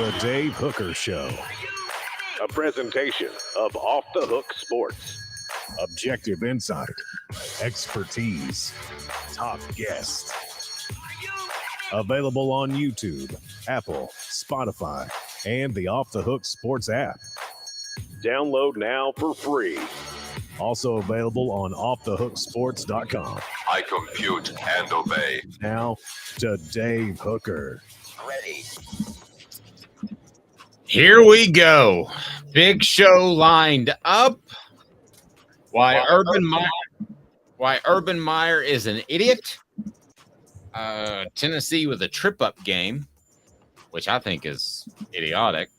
The Dave Hooker Show. A presentation of Off the Hook Sports. Objective insight, expertise, top guests. Available on YouTube, Apple, Spotify, and the Off the Hook Sports app. Download now for free. Also available on offthehooksports.com. I compute and obey. Now to Dave Hooker. Ready. Here we go. Big show lined up. Why Urban Meyer is an idiot. Tennessee with a trip-up game, which I think is idiotic.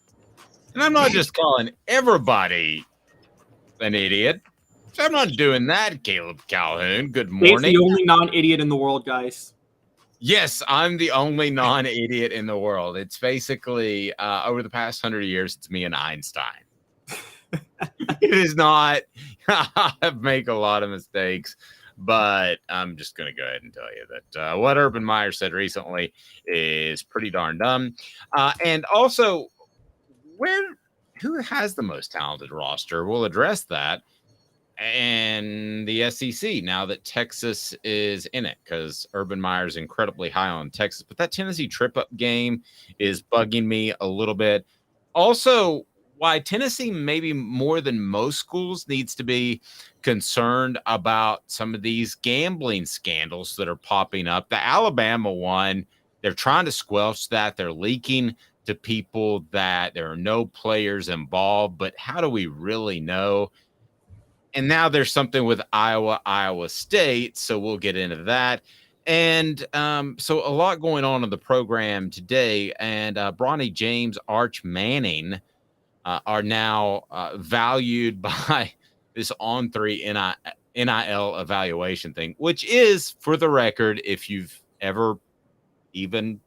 And I'm not just calling everybody an idiot. So I'm not doing that, Caleb Calhoun. Good morning. Dave's the only non-idiot in the world, guys. Yes, I'm the only non-idiot in the world. It's basically, over the past 100 years, it's me and Einstein. It is not. I make a lot of mistakes, but I'm just going to go ahead and tell you that what Urban Meyer said recently is pretty darn dumb. And also, who has the most talented roster? We'll address that. And the SEC, now that Texas is in it, because Urban Meyer is incredibly high on Texas. But that Tennessee trip-up game is bugging me a little bit. Also, why Tennessee, maybe more than most schools, needs to be concerned about some of these gambling scandals that are popping up. The Alabama one, they're trying to squelch that. They're leaking to people that there are no players involved. But how do we really know? And now there's something with Iowa State, so we'll get into that. And so a lot going on in the program today. And Bronny James, Arch Manning are now valued by this On3 NIL evaluation thing, which is, for the record, if you've ever even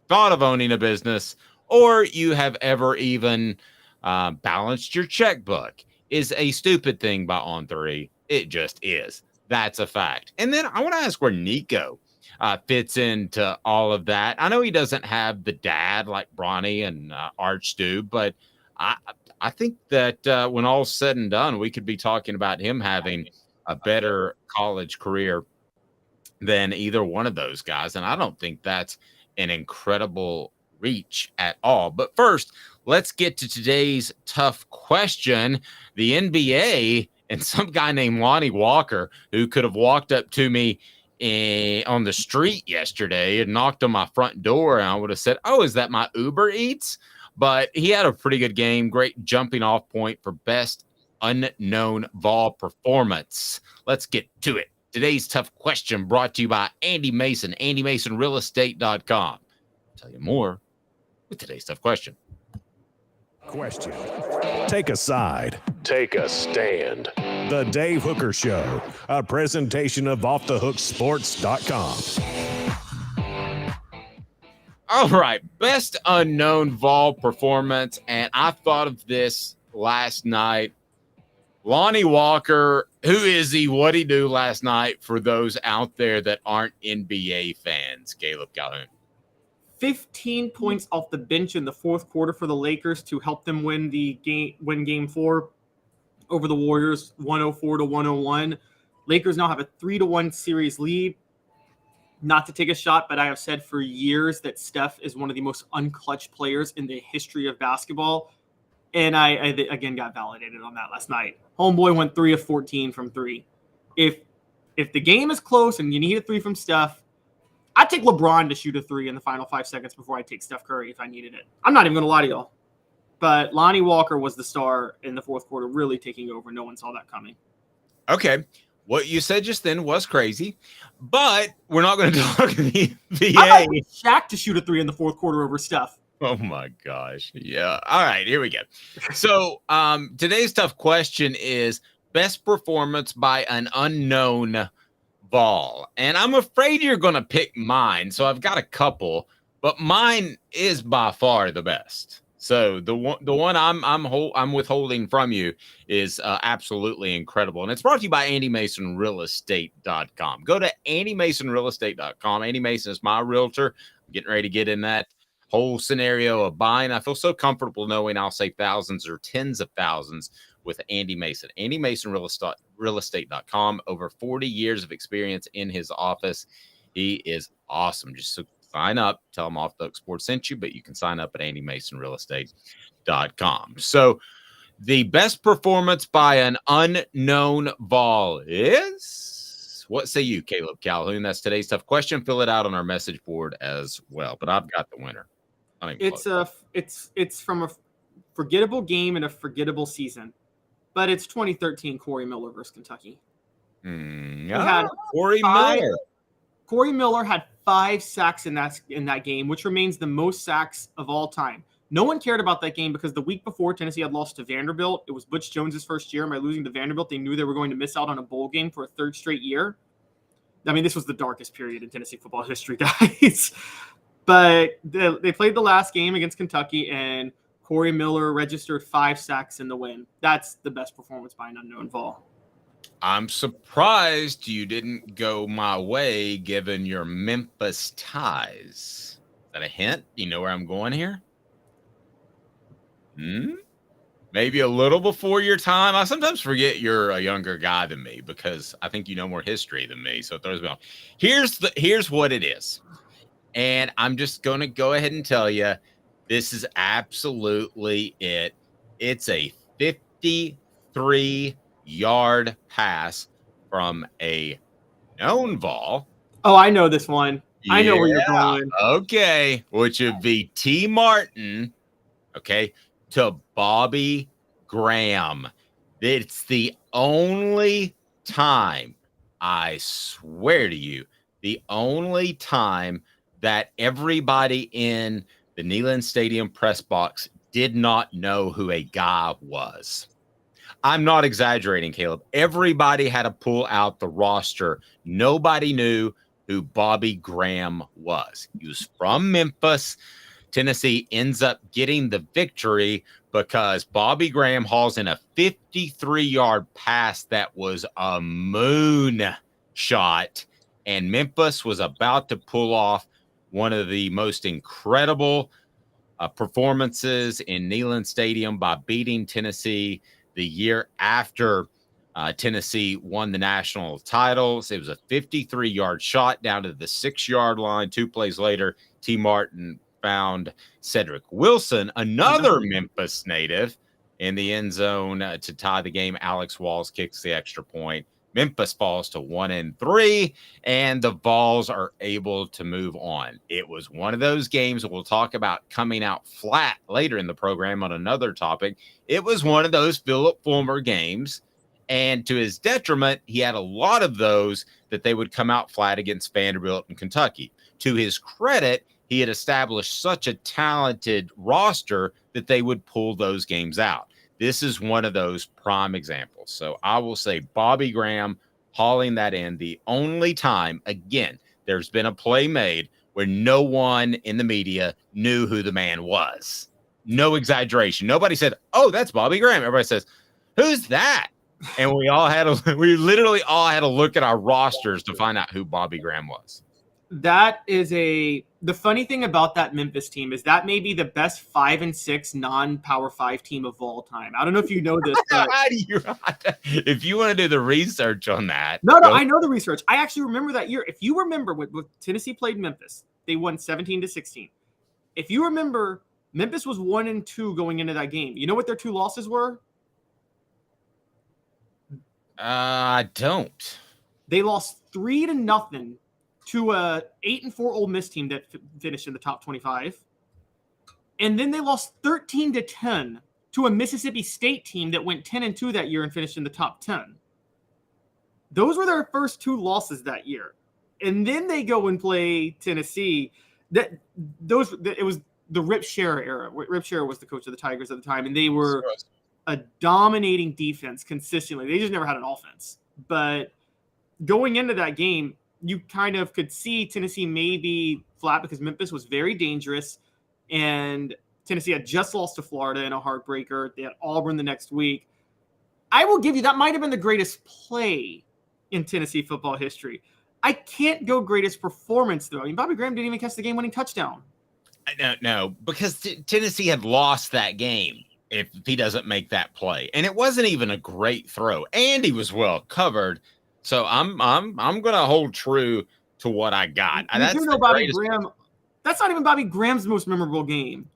thought of owning a business or you have ever even balanced your checkbook, is a stupid thing by On3. It just is. That's a fact. And then I want to ask where Nico fits into all of that. I know he doesn't have the dad like Bronny and Arch do, but I think that when all's said and done, we could be talking about him having a better college career than either one of those guys. And I don't think that's an incredible reach at all. But first, let's get to today's tough question. The NBA and some guy named Lonnie Walker, who could have walked up to me on the street yesterday and knocked on my front door, and I would have said, "Oh, is that my Uber Eats?" But he had a pretty good game. Great jumping off point for best unknown Vol performance. Let's get to it. Today's tough question brought to you by Andy Mason, AndyMasonRealEstate.com. I'll tell you more with today's tough question. Question. Take a side. Take a stand. The Dave Hooker Show, a presentation of offthehooksports.com. All right, best unknown Vol performance, and I thought of this last night. Lonnie Walker, who is he? What'd he do last night for those out there that aren't NBA fans? Caleb Calhoun. 15 points off the bench in the fourth quarter for the Lakers to help them win game 4 over the Warriors, 104-101. Lakers now have a 3-1 series lead. Not to take a shot, but I have said for years that Steph is one of the most unclutch players in the history of basketball. And I again got validated on that last night. Homeboy went 3 of 14 from 3. If the game is close and you need a 3 from Steph, I'd take LeBron to shoot a 3 in the final 5 seconds before I take Steph Curry if I needed it. I'm not even going to lie to y'all. But Lonnie Walker was the star in the fourth quarter, really taking over. No one saw that coming. Okay. What you said just then was crazy, but we're not going to talk the NBA. I like Shaq to shoot a 3 in the fourth quarter over Steph. Oh, my gosh. Yeah. All right. Here we go. So today's tough question is best performance by an unknown Vol. And I'm afraid you're going to pick mine. So I've got a couple, but mine is by far the best. So the one I'm withholding from you is absolutely incredible. And it's brought to you by AndyMasonRealEstate.com. Go to AndyMasonRealEstate.com. Andy Mason is my realtor. I'm getting ready to get in that whole scenario of buying. I feel so comfortable knowing I'll save thousands or tens of thousands with Andy Mason. Andy Mason realestate.com. Over 40 years of experience in his office. He is awesome. Just sign up, tell him Off the Hook Sports sent you, but you can sign up at andymasonrealestate.com. So the best performance by an unknown Vol is, what say you, Caleb Calhoun? That's today's tough question. Fill it out on our message board as well. But I've got the winner. It's from a forgettable game and a forgettable season, but it's 2013 Corey Miller versus Kentucky. Corey Miller. Corey Miller had 5 sacks in that game, which remains the most sacks of all time. No one cared about that game because the week before Tennessee had lost to Vanderbilt. It was Butch Jones's first year. By losing to Vanderbilt, they knew they were going to miss out on a bowl game for a 3rd straight year. I mean, this was the darkest period in Tennessee football history, guys. But they played the last game against Kentucky, and Corey Miller registered 5 sacks in the win. That's the best performance by an unknown Vol. I'm surprised you didn't go my way given your Memphis ties. Is that a hint? You know where I'm going here? Maybe a little before your time. I sometimes forget you're a younger guy than me because I think you know more history than me. So it throws me off. Here's what it is. And I'm just going to go ahead and tell you, this is absolutely it. It's a 53-yard pass from a known Vol. Oh, I know this one. I know where you're going. Okay. Which would be T. Martin, okay, to Bobby Graham. It's the only time, I swear to you, the only time that everybody in the Neyland Stadium press box did not know who a guy was. I'm not exaggerating, Caleb. Everybody had to pull out the roster. Nobody knew who Bobby Graham was. He was from Memphis. Tennessee ends up getting the victory because Bobby Graham hauls in a 53-yard pass that was a moon shot, and Memphis was about to pull off one of the most incredible performances in Neyland Stadium by beating Tennessee the year after Tennessee won the national titles. It was a 53-yard shot down to the 6-yard line. 2 plays later, T. Martin found Cedric Wilson, another Memphis native, in the end zone to tie the game. Alex Walls kicks the extra point. Memphis falls to 1-3, and the Vols are able to move on. It was one of those games that we'll talk about coming out flat later in the program on another topic. It was one of those Philip Fulmer games, and to his detriment, he had a lot of those that they would come out flat against Vanderbilt and Kentucky. To his credit, he had established such a talented roster that they would pull those games out. This is one of those prime examples. So I will say Bobby Graham hauling that in. The only time, again, there's been a play made where no one in the media knew who the man was. No exaggeration. Nobody said, "Oh, that's Bobby Graham." Everybody says, "Who's that?" And we literally all had to look at our rosters to find out who Bobby Graham was. The funny thing about that Memphis team is that may be the best 5-6 non-Power 5 team of all time. I don't know if you know this, but if you want to do the research on that. No, I know the research. I actually remember that year. If you remember when Tennessee played Memphis, they won 17-16. If you remember, Memphis was 1-2 going into that game. You know what their 2 losses were? I don't. They lost 3-0 to a 8-4 Ole Miss team that finished in the top 25. And then they lost 13-10 to a Mississippi State team that went 10-2 that year and finished in the top 10. Those were their first 2 losses that year. And then they go and play Tennessee. It was the Rip Scherer era. Rip Scherer was the coach of the Tigers at the time, and they were a dominating defense consistently. They just never had an offense. But going into that game, you kind of could see Tennessee maybe flat because Memphis was very dangerous, and Tennessee had just lost to Florida in a heartbreaker. They had Auburn the next week. I will give you that might have been the greatest play in Tennessee football history. I can't go greatest performance, though. I mean, Bobby Graham didn't even catch the game-winning touchdown. No, because Tennessee had lost that game if he doesn't make that play, and it wasn't even a great throw, and he was well covered. So I'm going to hold true to what I got. You do know Bobby Graham. That's not even Bobby Graham's most memorable game.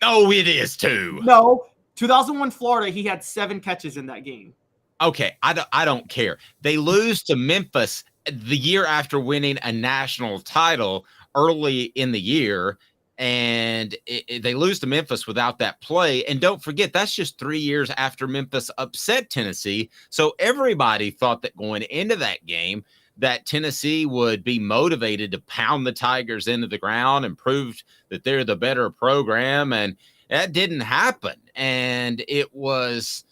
No, it is too. No, 2001 Florida, he had 7 catches in that game. Okay, I don't care. They lose to Memphis the year after winning a national title early in the year, and they lose to Memphis without that play. And don't forget, that's just 3 years after Memphis upset Tennessee. So everybody thought that going into that game that Tennessee would be motivated to pound the Tigers into the ground and prove that they're the better program, and that didn't happen. And it was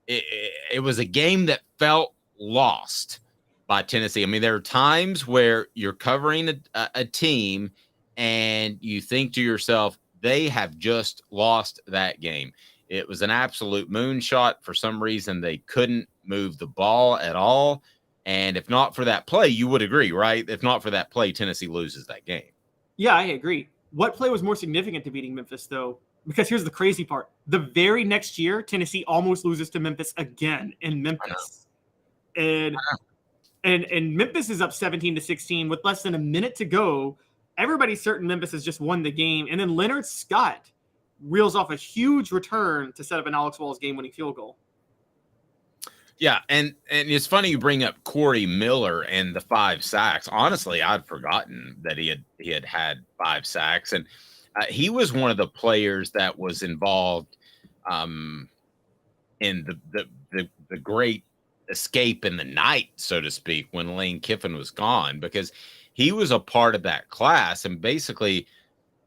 a game that felt lost by Tennessee. I mean, there are times where you're covering a team and you think to yourself, they have just lost that game. It was an absolute moonshot. For some reason, they couldn't move the ball at all. And if not for that play, you would agree, right? If not for that play, Tennessee loses that game. Yeah, I agree. What play was more significant to beating Memphis, though? Because here's the crazy part. The very next year, Tennessee almost loses to Memphis again in Memphis. And Memphis is up 17-16 with less than a minute to go. Everybody's certain Memphis has just won the game. And then Leonard Scott reels off a huge return to set up an Alex Walls game-winning field goal. Yeah, and it's funny you bring up Corey Miller and the 5 sacks. Honestly, I'd forgotten that he had 5 sacks, and he was one of the players that was involved in the great escape in the night, so to speak, when Lane Kiffin was gone, because he was a part of that class. And basically,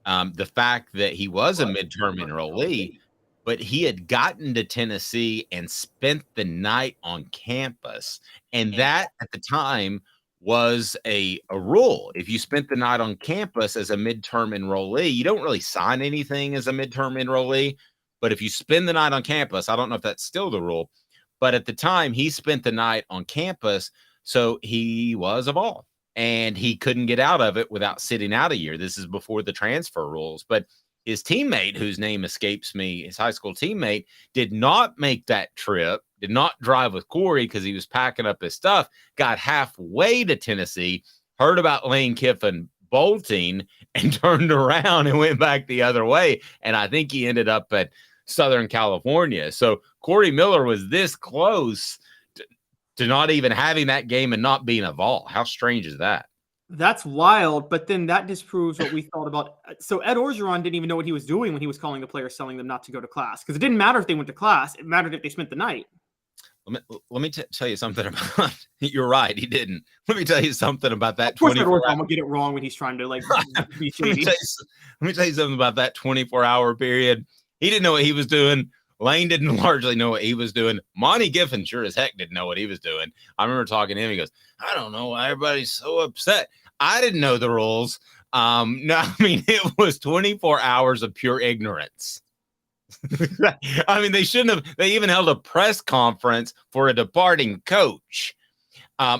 the fact that he was a midterm enrollee, but he had gotten to Tennessee and spent the night on campus. And that at the time was a rule. If you spent the night on campus as a midterm enrollee, you don't really sign anything as a midterm enrollee. But if you spend the night on campus, I don't know if that's still the rule, but at the time he spent the night on campus. So he was a Vol, and he couldn't get out of it without sitting out a year. This is before the transfer rules, but his teammate, whose name escapes me, his high school teammate, did not make that trip, did not drive with Corey because he was packing up his stuff, got halfway to Tennessee, heard about Lane Kiffin bolting, and turned around and went back the other way. And I think he ended up at Southern California. So Corey Miller was this close to not even having that game and not being a Vol. How strange is that? That's wild, but then that disproves what we thought about. So Ed Orgeron didn't even know what he was doing when he was calling the players, telling them not to go to class, because it didn't matter if they went to class. It mattered if they spent the night. Let me tell you something about. You're right, he didn't. Let me tell you something about that. Of course, Ed Orgeron will get it wrong when he's trying to be shady. Let me tell you something about that 24-hour period. He didn't know what he was doing. Lane didn't largely know what he was doing. Monty Giffen sure as heck didn't know what he was doing. I remember talking to him. He goes, I don't know why everybody's so upset. I didn't know the rules. No, I mean, it was 24 hours of pure ignorance. I mean, they shouldn't have. They even held a press conference for a departing coach.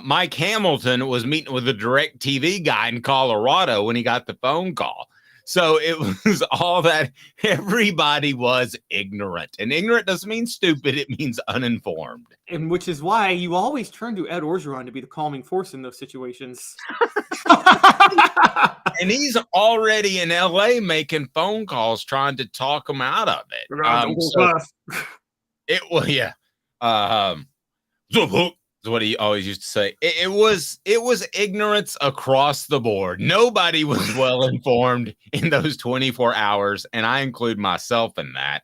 Mike Hamilton was meeting with a DirecTV guy in Colorado when he got the phone call. So it was all that. Everybody was ignorant, and ignorant doesn't mean stupid. It means uninformed. And which is why you always turn to Ed Orgeron to be the calming force in those situations. And he's already in LA making phone calls trying to talk him out of it. It was, yeah. Is what he always used to say. It was ignorance across the board. Nobody was well informed in those 24 hours, and I include myself in that.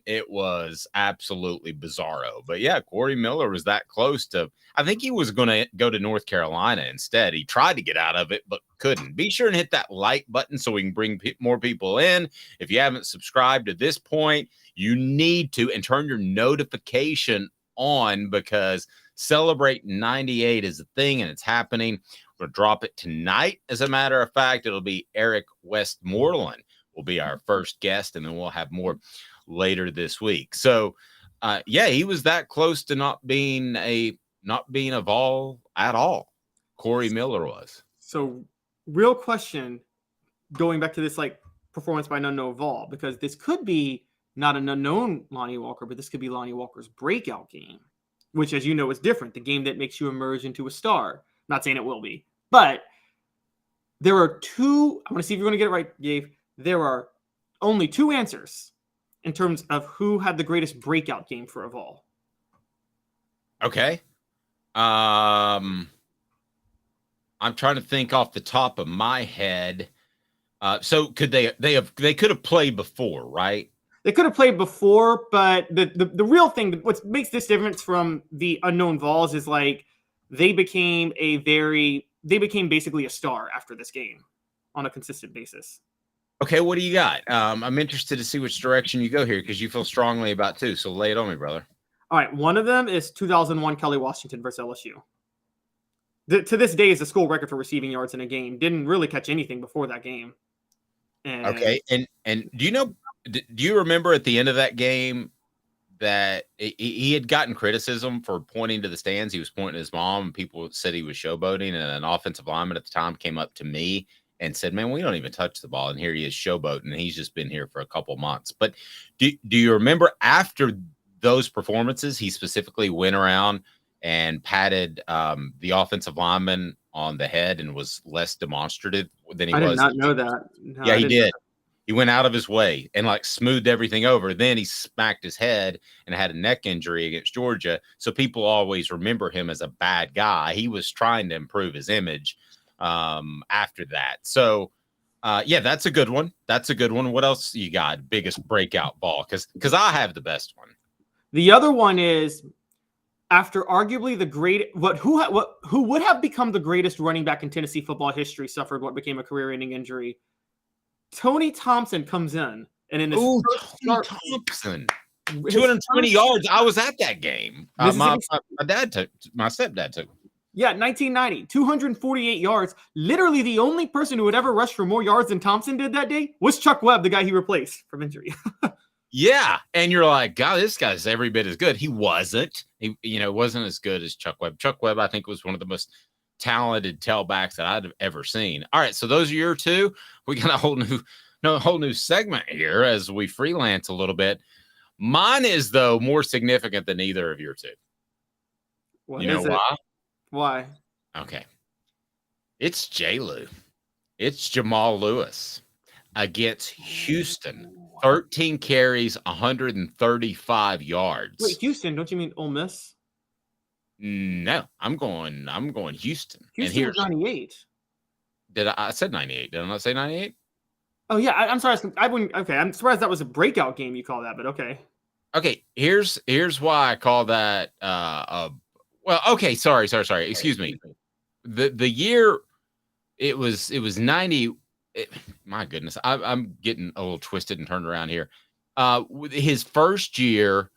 It was absolutely bizarro. But yeah, Corey Miller was that close to. I think he was going to go to North Carolina instead. He tried to get out of it, but couldn't. Be sure and hit that like button so we can bring more people in. If you haven't subscribed to this point, you need to, and turn your notification on, because Celebrate 98 is a thing, and it's happening. We're going to drop it tonight. As a matter of fact, it'll be Eric Westmoreland will be our first guest, and then we'll have more later this week. So, yeah, he was that close to not being a Vol at all. Corey Miller was. So, real question: going back to this like performance by an unknown Vol, because this could be not an unknown Lonnie Walker, but this could be Lonnie Walker's breakout game, which, as you know, is different. The game that makes you emerge into a star. Not saying it will be, but there are two. I want to see if you're going to get it right, Dave. There are only two answers in terms of who had the greatest breakout game for a Vol. Okay. I'm trying to think off the top of my head. So could they could have played before, right? They could have played before, but the real thing, what makes this difference from the unknown Vols is like they became basically a star after this game on a consistent basis. Okay, what do you got? I'm interested to see which direction you go here because you feel strongly about two. So lay it on me, brother. All right, one of them is 2001 Kelly Washington versus LSU. To this day is the school record for receiving yards in a game. Didn't really catch anything before that game. Okay, and do you remember at the end of that game that he had gotten criticism for pointing to the stands? He was pointing to his mom, and people said he was showboating. And an offensive lineman at the time came up to me and said, "Man, we don't even touch the ball, and here he is showboating, and he's just been here for a couple months." But do you remember after those performances, he specifically went around and patted the offensive lineman on the head and was less demonstrative than he was? I did not know that. No, yeah, he did. He went out of his way and like smoothed everything over. Then he smacked his head and had a neck injury against Georgia. So people always remember him as a bad guy. He was trying to improve his image after that. So yeah, that's a good one. That's a good one. What else you got? Biggest breakout ball? Because I have the best one. The other one is after arguably who would have become the greatest running back in Tennessee football history suffered what became a career-ending injury. Tony Thompson comes in, and in his first Thompson, 220 yards. I was at that game. My stepdad took. Yeah, 1990, 248 yards. Literally, the only person who had ever rushed for more yards than Thompson did that day was Chuck Webb, the guy he replaced from injury. Yeah, and you're like, God, this guy's every bit as good. He wasn't. He wasn't as good as Chuck Webb. Chuck Webb, I think, was one of the most talented tailbacks that I'd have ever seen. All right, so those are your two. We got a whole new segment here as we freelance a little bit. Mine is, though, more significant than either of your two. What you know is it? why? Why? Okay. It's J-Lou. It's Jamal Lewis against Houston. 13 carries, 135 yards. Wait, Houston? Don't you mean Ole Miss? No, I'm going Houston. Houston was 98. I said 98? Did I not say 98? Oh yeah, I'm sorry. I wouldn't. Okay, I'm surprised that was a breakout game. You call that, but okay. Okay, here's why I call that. Well, okay, sorry. Excuse me. The year it was 90. My goodness, I'm getting a little twisted and turned around here. His first year,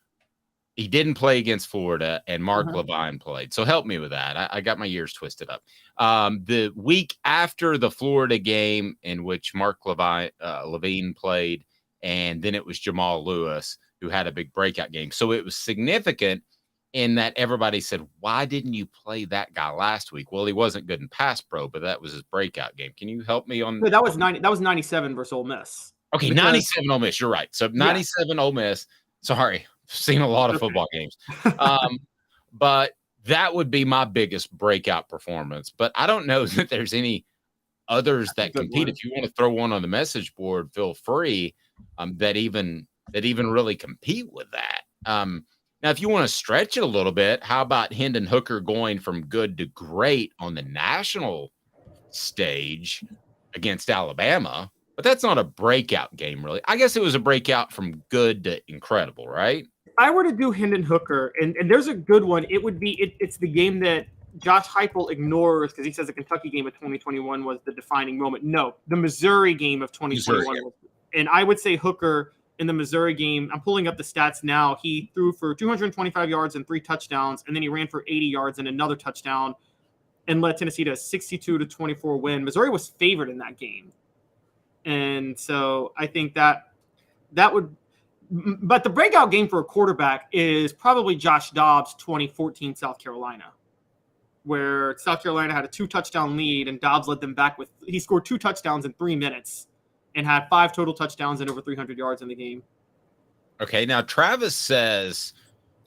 he didn't play against Florida, and Mark Levine played. So help me with that. I got my years twisted up. The week after the Florida game, in which Mark Levine played, and then it was Jamal Lewis who had a big breakout game. So it was significant in that everybody said, "Why didn't you play that guy last week?" Well, he wasn't good in pass pro, but that was his breakout game. Can you help me on? No, that was 90. That was 97 versus Ole Miss. Okay, 97 Ole Miss. You're right. So 97 Ole Miss. Sorry, seen a lot of football games. But that would be my biggest breakout performance. But I don't know that there's any others that compete. If you want to throw one on the message board, feel free. That even really compete with that. Now, if you want to stretch it a little bit, how about Hendon Hooker going from good to great on the national stage against Alabama? But that's not a breakout game, really. I guess it was a breakout from good to incredible, right? If I were to do Hendon Hooker, and there's a good one, it would be it's the game that Josh Heupel ignores because he says the Kentucky game of 2021 was the defining moment. No, the Missouri game of 2021 was, and I would say Hooker in the Missouri game, I'm pulling up the stats now. He threw for 225 yards and 3 touchdowns, and then he ran for 80 yards and another touchdown and led Tennessee to a 62-24 win. Missouri was favored in that game. And so I think that would – but the breakout game for a quarterback is probably Josh Dobbs' 2014 South Carolina, where South Carolina had a 2-touchdown lead and Dobbs led them back he scored 2 touchdowns in 3 minutes and had 5 total touchdowns and over 300 yards in the game. Okay, now Travis says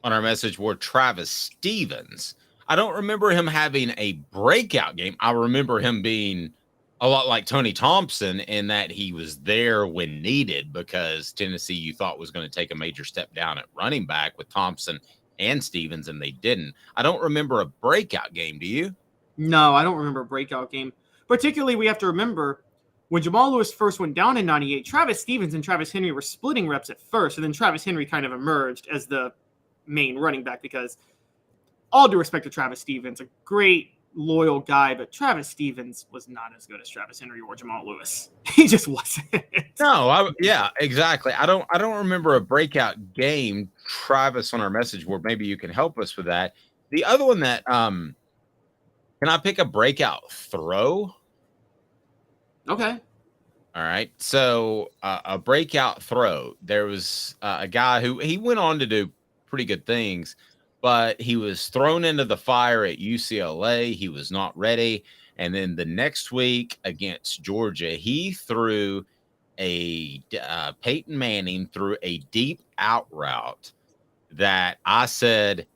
on our message board, Travis Stevens. I don't remember him having a breakout game. I remember him being a lot like Tony Thompson in that he was there when needed because Tennessee, you thought, was going to take a major step down at running back with Thompson and Stevens, and they didn't. I don't remember a breakout game. Do you? No, I don't remember a breakout game. Particularly, we have to remember when Jamal Lewis first went down in 98, Travis Stevens and Travis Henry were splitting reps at first, and then Travis Henry kind of emerged as the main running back because all due respect to Travis Stevens, a great, loyal guy, but Travis Stevens was not as good as Travis Henry or Jamal Lewis. He just wasn't. No, yeah, exactly. I don't remember a breakout game. Travis on our message board, maybe you can help us with that. The other one that can I pick a breakout throw? Okay. All right. So a breakout throw. There was a guy who he went on to do pretty good things, but he was thrown into the fire at UCLA. He was not ready. And then the next week against Georgia, he threw Peyton Manning threw a deep out route that I said,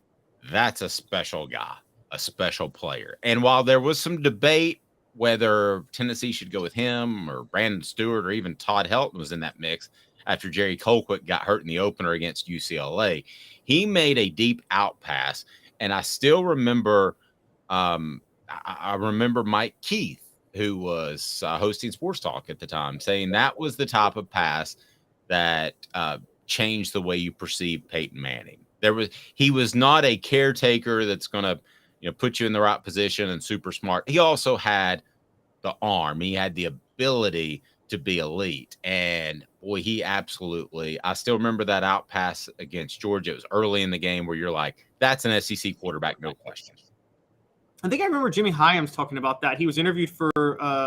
that's a special guy, a special player. And while there was some debate whether Tennessee should go with him or Brandon Stewart or even Todd Helton was in that mix after Jerry Colquitt got hurt in the opener against UCLA, he made a deep out pass. And I still remember, I remember Mike Keith, who was hosting Sports Talk at the time, saying that was the type of pass that changed the way you perceive Peyton Manning. He was not a caretaker that's going to, put you in the right position and super smart. He also had the arm. He had the ability to be elite. And boy, I still remember that out pass against Georgia. It was early in the game where you're like, that's an SEC quarterback, no question. I think I remember Jimmy Hyams talking about that. He was interviewed for,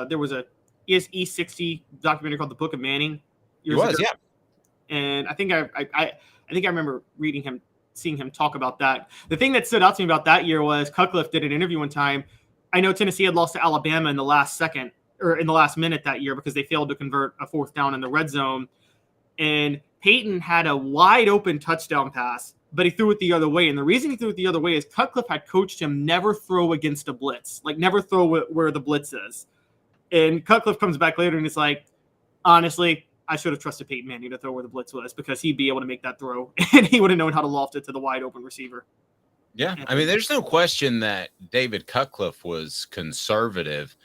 there was a E60 documentary called The Book of Manning. He was, yeah. And I think I remember seeing him talk about that. The thing that stood out to me about that year was Cutcliffe did an interview one time. I know Tennessee had lost to Alabama in the last minute that year because they failed to convert a 4th down in the red zone. And Peyton had a wide open touchdown pass, but he threw it the other way. And the reason he threw it the other way is Cutcliffe had coached him never throw against a blitz, like never throw where the blitz is. And Cutcliffe comes back later and he's like, honestly, I should have trusted Peyton Manning to throw where the blitz was because he'd be able to make that throw and he would have known how to loft it to the wide open receiver. Yeah. I mean, there's no question that David Cutcliffe was conservative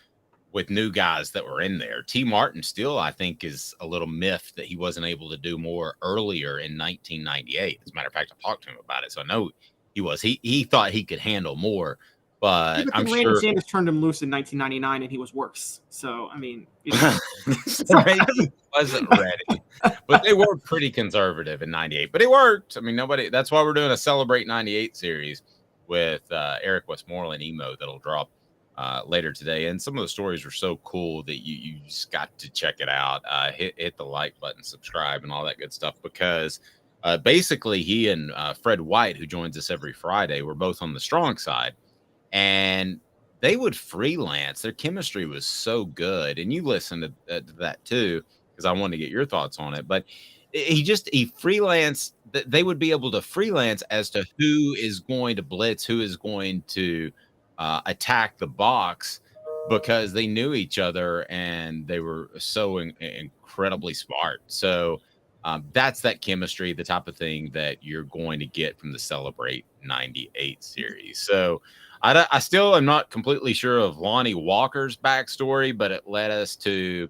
with new guys that were in there. T. Martin still, I think, is a little miffed that he wasn't able to do more earlier in 1998. As a matter of fact, I talked to him about it. So I know he was. He thought he could handle more. But I'm Randy sure Sanders turned him loose in 1999, and he was worse. So I mean, he wasn't ready, but they were pretty conservative in '98. But it worked. I mean, that's why we're doing a Celebrate '98 series with Eric Westmoreland emo that'll drop later today. And some of the stories are so cool that you just got to check it out. Hit the like button, subscribe, and all that good stuff because. Basically, he and Fred White, who joins us every Friday, were both on the strong side. And they would freelance. Their chemistry was so good. And you listened to that too, because I wanted to get your thoughts on it. But he freelanced. They would be able to freelance as to who is going to blitz, who is going to attack the box because they knew each other and they were so incredibly smart. So that's that chemistry, the type of thing that you're going to get from the Celebrate '98 series. So I still am not completely sure of Lonnie Walker's backstory, but it led us to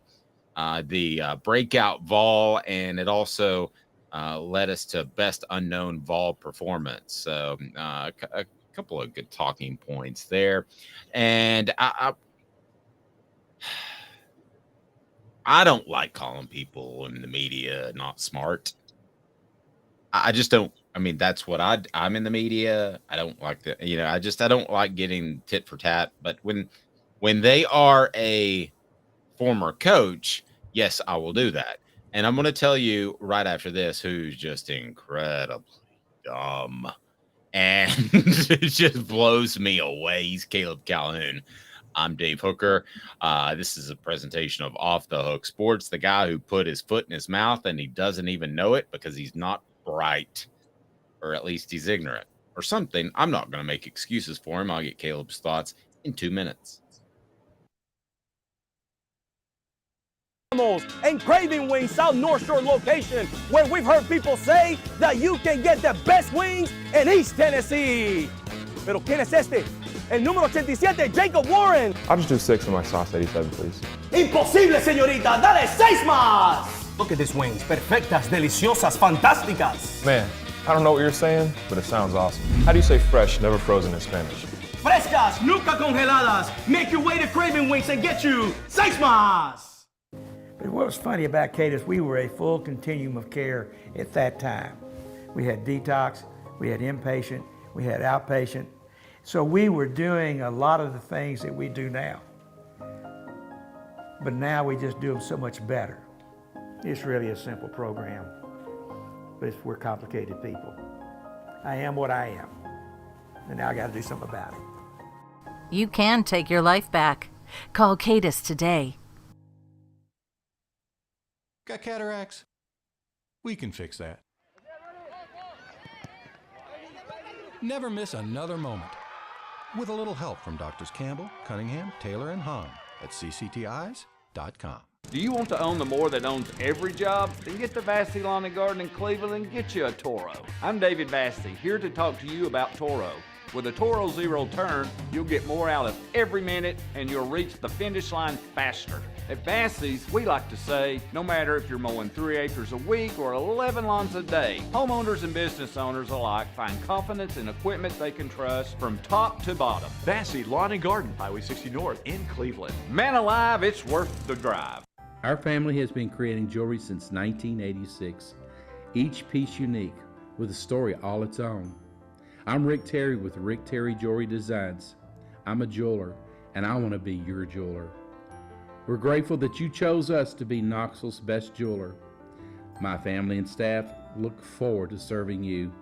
the breakout Vol, and it also led us to best unknown Vol performance. So a couple of good talking points there. And I don't like calling people in the media not smart. I just don't. I mean, that's what I'm in the media. I don't like that. I don't like getting tit for tat. But when they are a former coach, yes, I will do that. And I'm going to tell you right after this who's just incredibly dumb. and it just blows me away. He's Caleb Calhoun. I'm Dave Hooker. This is a presentation of Off the Hook Sports, the guy who put his foot in his mouth and he doesn't even know it because he's not bright, or at least he's ignorant or something. I'm not going to make excuses for him. I'll get Caleb's thoughts in 2 minutes. And Craving Wings South North Shore location, where we've heard people say that you can get the best wings in East Tennessee. Pero ¿quién es este? El número 87, Jacob Warren. I'll just do 6 of my sauce 87, please. Imposible, señorita. Dale 6 más. Look at these wings. Perfectas, deliciosas, fantásticas. Man, I don't know what you're saying, but it sounds awesome. How do you say fresh, never frozen in Spanish? Frescas, nunca congeladas. Make your way to Craving Wings and get you 6 más. But what was funny about Cadis, we were a full continuum of care at that time. We had detox, we had inpatient, we had outpatient. So we were doing a lot of the things that we do now. But now we just do them so much better. It's really a simple program, but we're complicated people. I am what I am, and now I got to do something about it. You can take your life back. Call Cadis today. Got cataracts? We can fix that. Never miss another moment. With a little help from Doctors Campbell, Cunningham, Taylor, and Hahn at cctis.com. Do you want to own the more that owns every job? Then get to Vassey Lawn and Garden in Cleveland and get you a Toro. I'm David Vassey, here to talk to you about Toro. With a Toro Zero Turn, you'll get more out of every minute and you'll reach the finish line faster. At Vassey's, we like to say, no matter if you're mowing 3 acres a week or 11 lawns a day, homeowners and business owners alike find confidence in equipment they can trust from top to bottom. Vassey Lawn and Garden, Highway 60 North in Cleveland. Man alive, it's worth the drive. Our family has been creating jewelry since 1986, each piece unique with a story all its own. I'm Rick Terry with Rick Terry Jewelry Designs. I'm a jeweler, and I want to be your jeweler. We're grateful that you chose us to be Knoxville's best jeweler. My family and staff look forward to serving you.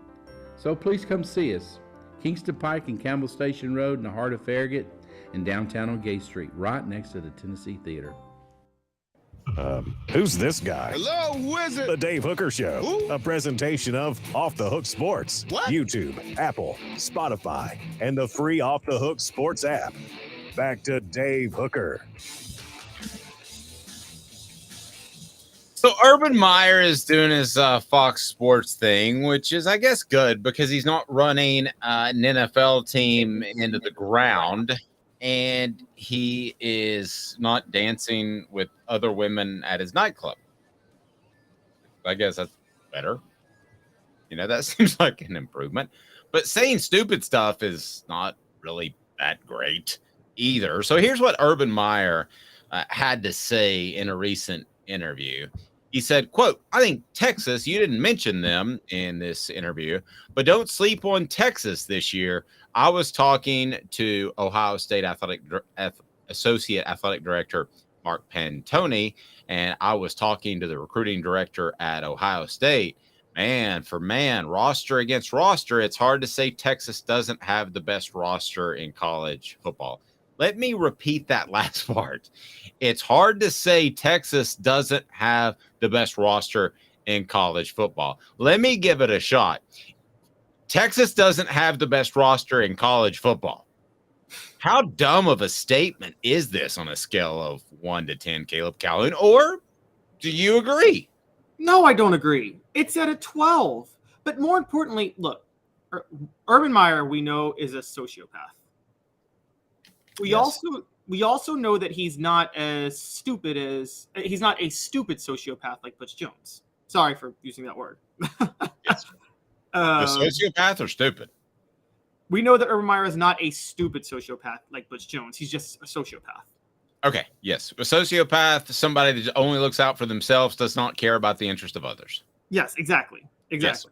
So please come see us. Kingston Pike and Campbell Station Road in the heart of Farragut and downtown on Gay Street, right next to the Tennessee Theater. Who's this guy? Hello, wizard. The Dave Hooker Show, Who? a presentation of Off the Hook Sports. What? YouTube, Apple, Spotify, and the free Off the Hook Sports app. Back to Dave Hooker. So Urban Meyer is doing his Fox Sports thing, which is, I guess, good because he's not running an NFL team into the ground, and he is not dancing with other women at his nightclub. I guess that's better. You know, that seems like an improvement. But saying stupid stuff is not really that great either. So here's what Urban Meyer had to say in a recent interview. He said, quote, I think Texas, you didn't mention them in this interview, but don't sleep on Texas this year. I was talking to Ohio State Associate Athletic Director Mark Pantoni, and I was talking to the recruiting director at Ohio State. Man for man, roster against roster, it's hard to say Texas doesn't have the best roster in college football. Let me repeat that last part. It's hard to say Texas doesn't have the best roster in college football. Let me give it a shot. Texas doesn't have the best roster in college football. How dumb of a statement is this on a scale of 1 to 10, Caleb Calhoun? Or do you agree? No, I don't agree. It's at a 12. But more importantly, look, Urban Meyer, we know, is a sociopath. We also know that he's not a stupid sociopath like Butch Jones. Sorry for using that word. Yes. A sociopath or stupid? We know that Urban Meyer is not a stupid sociopath like Butch Jones. He's just a sociopath. Okay, yes. A sociopath, somebody that only looks out for themselves, does not care about the interest of others. Yes, exactly. Yes.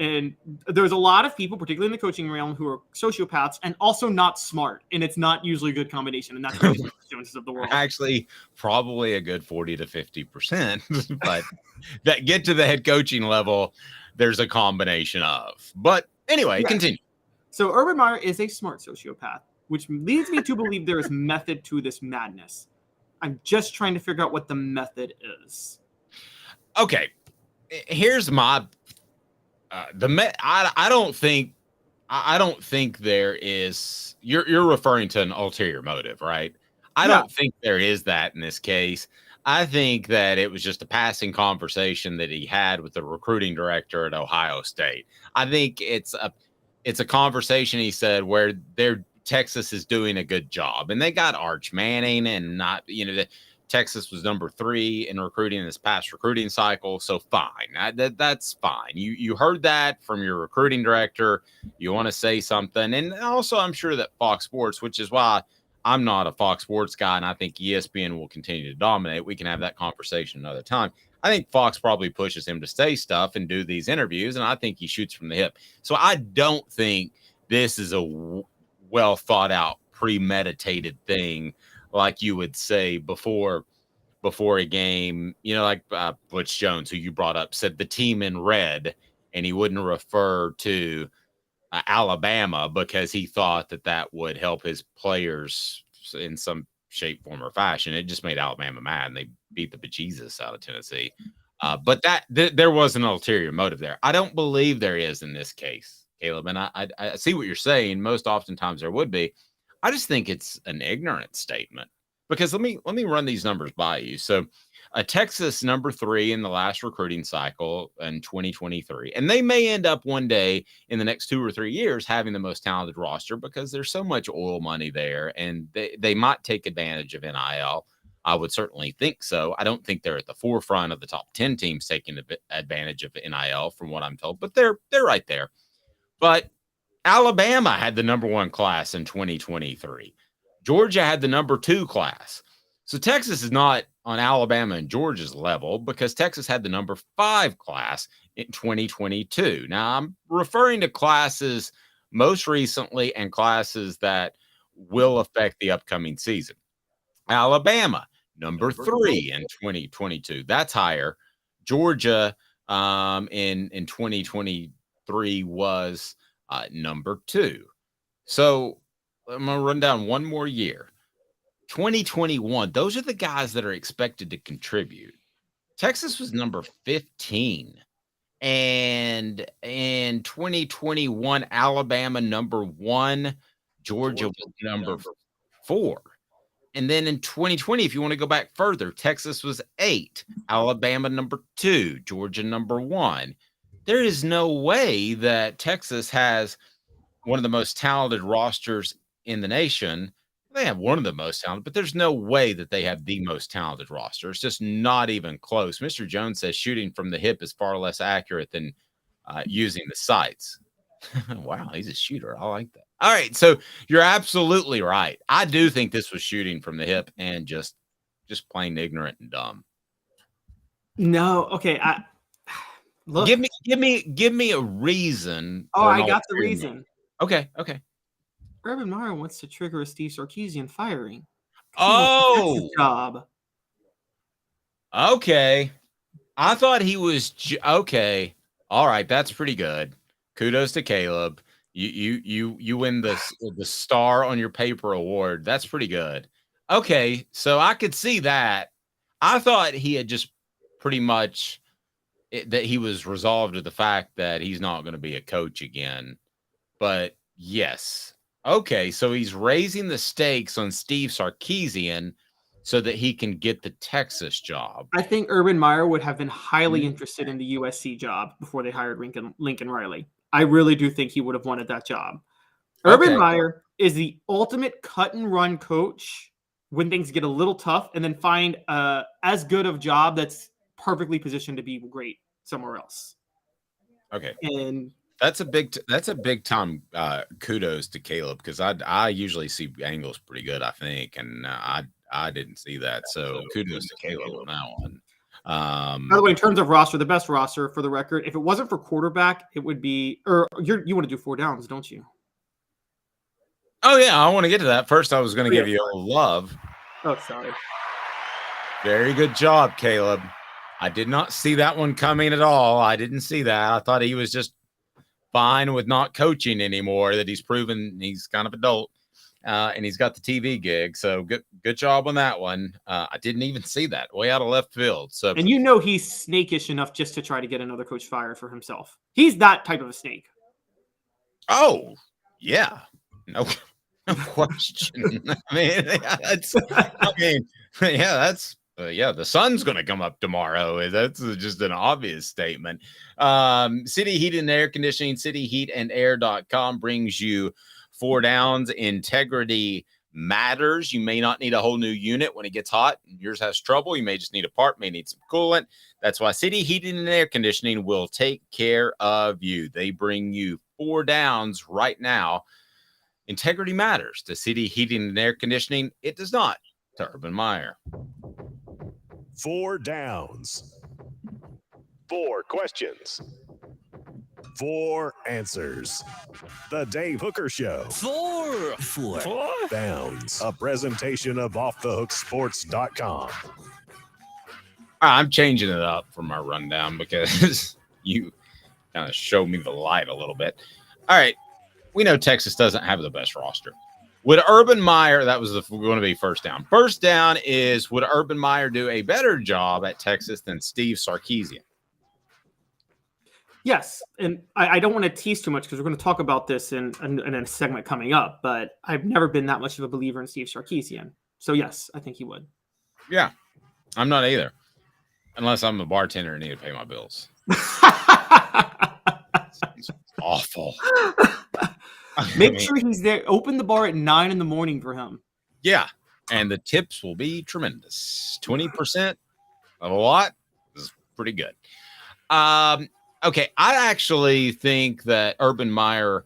And there's a lot of people, particularly in the coaching realm, who are sociopaths and also not smart. And it's not usually a good combination. And that's the Joneses of the world. Actually, probably a good 40 to 50%. But that get to the head coaching level, there's a combination of. But anyway, Continue. So Urban Meyer is a smart sociopath, which leads me to believe there is method to this madness. I'm just trying to figure out what the method is. Okay, here's my I don't think there is. You're referring to an ulterior motive, right? I don't think there is that in this case. I think that it was just a passing conversation that he had with the recruiting director at Ohio State. I think it's a conversation he said where Texas is doing a good job, and they got Arch Manning, and not Texas was number 3 in recruiting in this past recruiting cycle, so fine. That's fine. You heard that from your recruiting director. You want to say something, and also I'm sure that Fox Sports, which is why I'm not a Fox Sports guy, and I think ESPN will continue to dominate. We can have that conversation another time. I think Fox probably pushes him to say stuff and do these interviews, and I think he shoots from the hip. So I don't think this is a well thought out, premeditated thing like you would say before a game. Like Butch Jones, who you brought up, said the team in red, and he wouldn't refer to Alabama because he thought that would help his players in some shape, form, or fashion. It just made Alabama mad, and they beat the bejesus out of Tennessee. But there was an ulterior motive there. I don't believe there is in this case, Caleb. And I see what you're saying. Most oftentimes there would be. I just think it's an ignorant statement, because let me run these numbers by you. So Texas number 3 in the last recruiting cycle in 2023. And they may end up one day in the next 2 or 3 years having the most talented roster because there's so much oil money there, and they might take advantage of NIL. I would certainly think so. I don't think they're at the forefront of the top 10 teams taking advantage of NIL from what I'm told, but they're right there. But Alabama had the number 1 class in 2023. Georgia had the number 2 class. So Texas is not on Alabama and Georgia's level because Texas had the number 5 class in 2022. Now, I'm referring to classes most recently and classes that will affect the upcoming season. Alabama, number 3 in 2022. That's higher. Georgia in 2023 was number 2. So I'm going to run down one more year. 2021, those are the guys that are expected to contribute. Texas was number 15. And in 2021, Alabama number 1, Georgia was number 4. And then in 2020, if you want to go back further, Texas was 8, Alabama number 2, Georgia number 1. There is no way that Texas has one of the most talented rosters in the nation. They have one of the most talented, but there's no way that they have the most talented roster. It's just not even close. Mr. Jones says shooting from the hip is far less accurate than using the sights. Wow, he's a shooter. I like that. All right, so you're absolutely right. I do think this was shooting from the hip and just plain ignorant and dumb. No, okay. Look. Give me a reason. Oh, I got the reason. Okay. Urban Meyer wants to trigger a Steve Sarkisian firing. Oh, job. Okay. I thought he was okay. All right, that's pretty good. Kudos to Caleb. You win the star on your paper award. That's pretty good. Okay, so I could see that. I thought he had just pretty much that he was resolved to the fact that he's not going to be a coach again. But yes. Okay, so he's raising the stakes on Steve Sarkisian so that he can get the Texas job. I think Urban Meyer would have been highly interested in the USC job before they hired Lincoln Riley. I really do think he would have wanted that job. Urban Meyer is the ultimate cut and run coach when things get a little tough, and then find as good of job that's perfectly positioned to be great somewhere else. Okay. And that's a big time kudos to Caleb, because I usually see angles pretty good, I think, and I didn't see that, so kudos to Caleb on that one. By the way, in terms of roster, the best roster for the record, if it wasn't for quarterback, it would be. Or you want to do 4 downs, don't you? Oh yeah, I want to get to that. First, I was going to give you a love. Oh, sorry. Very good job, Caleb. I did not see that one coming at all. I didn't see that. I thought he was just fine with not coaching anymore, that he's proven he's kind of adult, and he's got the TV gig. So good job on that one. I didn't even see that, way out of left field. So, and he's snakish enough just to try to get another coach fired for himself. He's that type of a snake. Oh, yeah. No question. The sun's going to come up tomorrow. That's just an obvious statement. City Heat and Air Conditioning, cityheatandair.com brings you 4 Downs. Integrity matters. You may not need a whole new unit when it gets hot. Yours has trouble. You may just need a part, may need some coolant. That's why City Heating and Air Conditioning will take care of you. They bring you 4 Downs right now. Integrity matters to City Heating and Air Conditioning. It does not to Urban Meyer. 4 Downs. 4 questions. 4 answers. The Dave Hooker Show. 4 Downs. A presentation of offthehooksports.com. I'm changing it up for my rundown because you kind of showed me the light a little bit. All right. We know Texas doesn't have the best roster. Would Urban Meyer, that was going to be first down. First down is, would Urban Meyer do a better job at Texas than Steve Sarkisian? Yes, and I don't want to tease too much because we're going to talk about this in a segment coming up, but I've never been that much of a believer in Steve Sarkisian. So, yes, I think he would. Yeah, I'm not either. Unless I'm a bartender and need to pay my bills. It's awful. Make sure he's there. Open the bar at 9 a.m. for him. Yeah, and the tips will be tremendous. 20% of a lot is pretty good. Okay, I actually think that Urban Meyer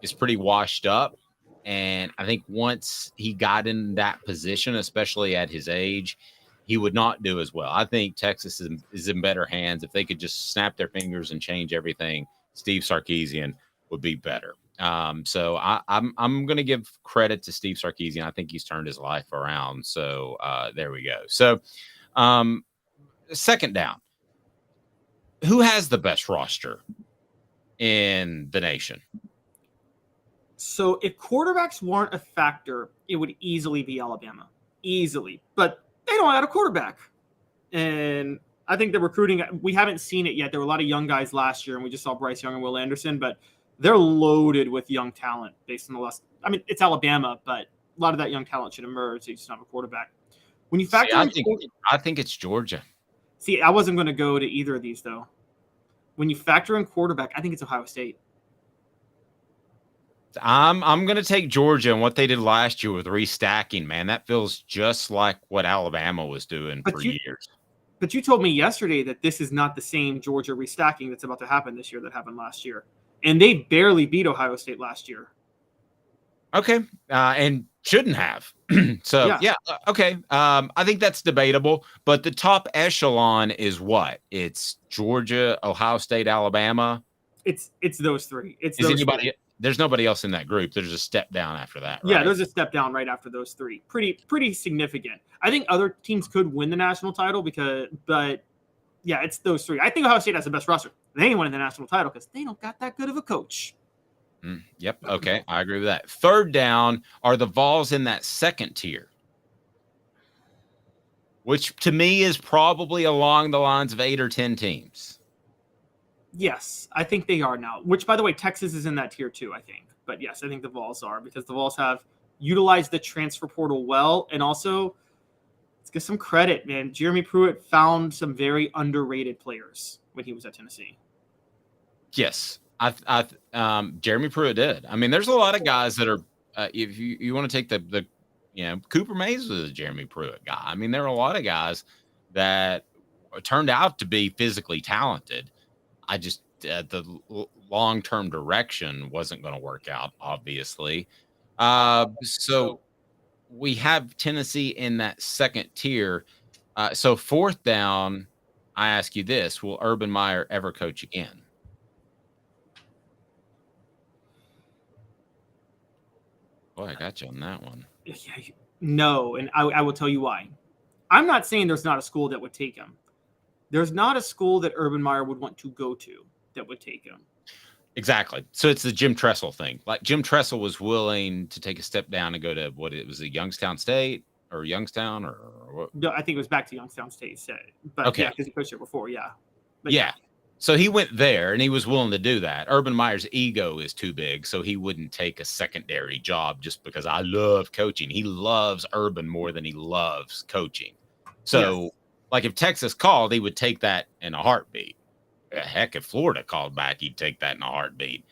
is pretty washed up, and I think once he got in that position, especially at his age, he would not do as well. I think Texas is in better hands. If they could just snap their fingers and change everything, Steve Sarkisian would be better. So I'm going to give credit to Steve Sarkisian. I think he's turned his life around. So there we go. So second down. Who has the best roster in the nation? So if quarterbacks weren't a factor, it would easily be Alabama. Easily. But they don't have a quarterback. And I think the recruiting, we haven't seen it yet. There were a lot of young guys last year, and we just saw Bryce Young and Will Anderson, but they're loaded with young talent based on the last. I mean, it's Alabama, but a lot of that young talent should emerge. So you just don't have a quarterback. When you factor I think it's Georgia. See, I wasn't going to go to either of these, though. When you factor in quarterback, I think it's Ohio State. I'm going to take Georgia and what they did last year with restacking, man. That feels just like what Alabama was doing for years. But you told me yesterday that this is not the same Georgia restacking that's about to happen this year that happened last year. And they barely beat Ohio State last year. Okay. And shouldn't have. So, yeah. Okay. I think that's debatable. But the top echelon is what? It's Georgia, Ohio State, Alabama. It's those three. There's nobody else in that group. There's a step down after that, right? Yeah, there's a step down right after those three. Pretty significant. I think other teams could win the national title but it's those three. I think Ohio State has the best roster. They ain't winning the national title because they don't got that good of a coach. Yep. Okay. I agree with that. Third down, are the Vols in that second tier? Which to me is probably along the lines of 8 or 10 teams. Yes, I think they are now. Which, by the way, Texas is in that tier too, I think. But yes, I think the Vols are because the Vols have utilized the transfer portal well. And also, let's give some credit, man. Jeremy Pruitt found some very underrated players when he was at Tennessee. Yes, Jeremy Pruitt did. I mean, there's a lot of guys that are. If you want to take the Cooper Mays was a Jeremy Pruitt guy. I mean, there are a lot of guys that turned out to be physically talented. I just the long-term direction wasn't going to work out, obviously. So we have Tennessee in that second tier. So fourth down, I ask you this: will Urban Meyer ever coach again? Boy, I got you on that one. No, and I will tell you why. I'm not saying there's not a school that would take him. There's not a school that Urban Meyer would want to go to that would take him. Exactly. So it's the Jim Tressel thing. Like Jim Tressel was willing to take a step down and go to what it was, a Youngstown State or Youngstown or what? No, I think it was back to Youngstown State. But Okay. yeah, because he coached it before. Yeah. But yeah. So he went there and he was willing to do that. Urban Meyer's ego is too big, so he wouldn't take a secondary job just because I love coaching. He loves Urban more than he loves coaching. So, like if Texas called, he would take that in a heartbeat. Heck, if Florida called back, he'd take that in a heartbeat.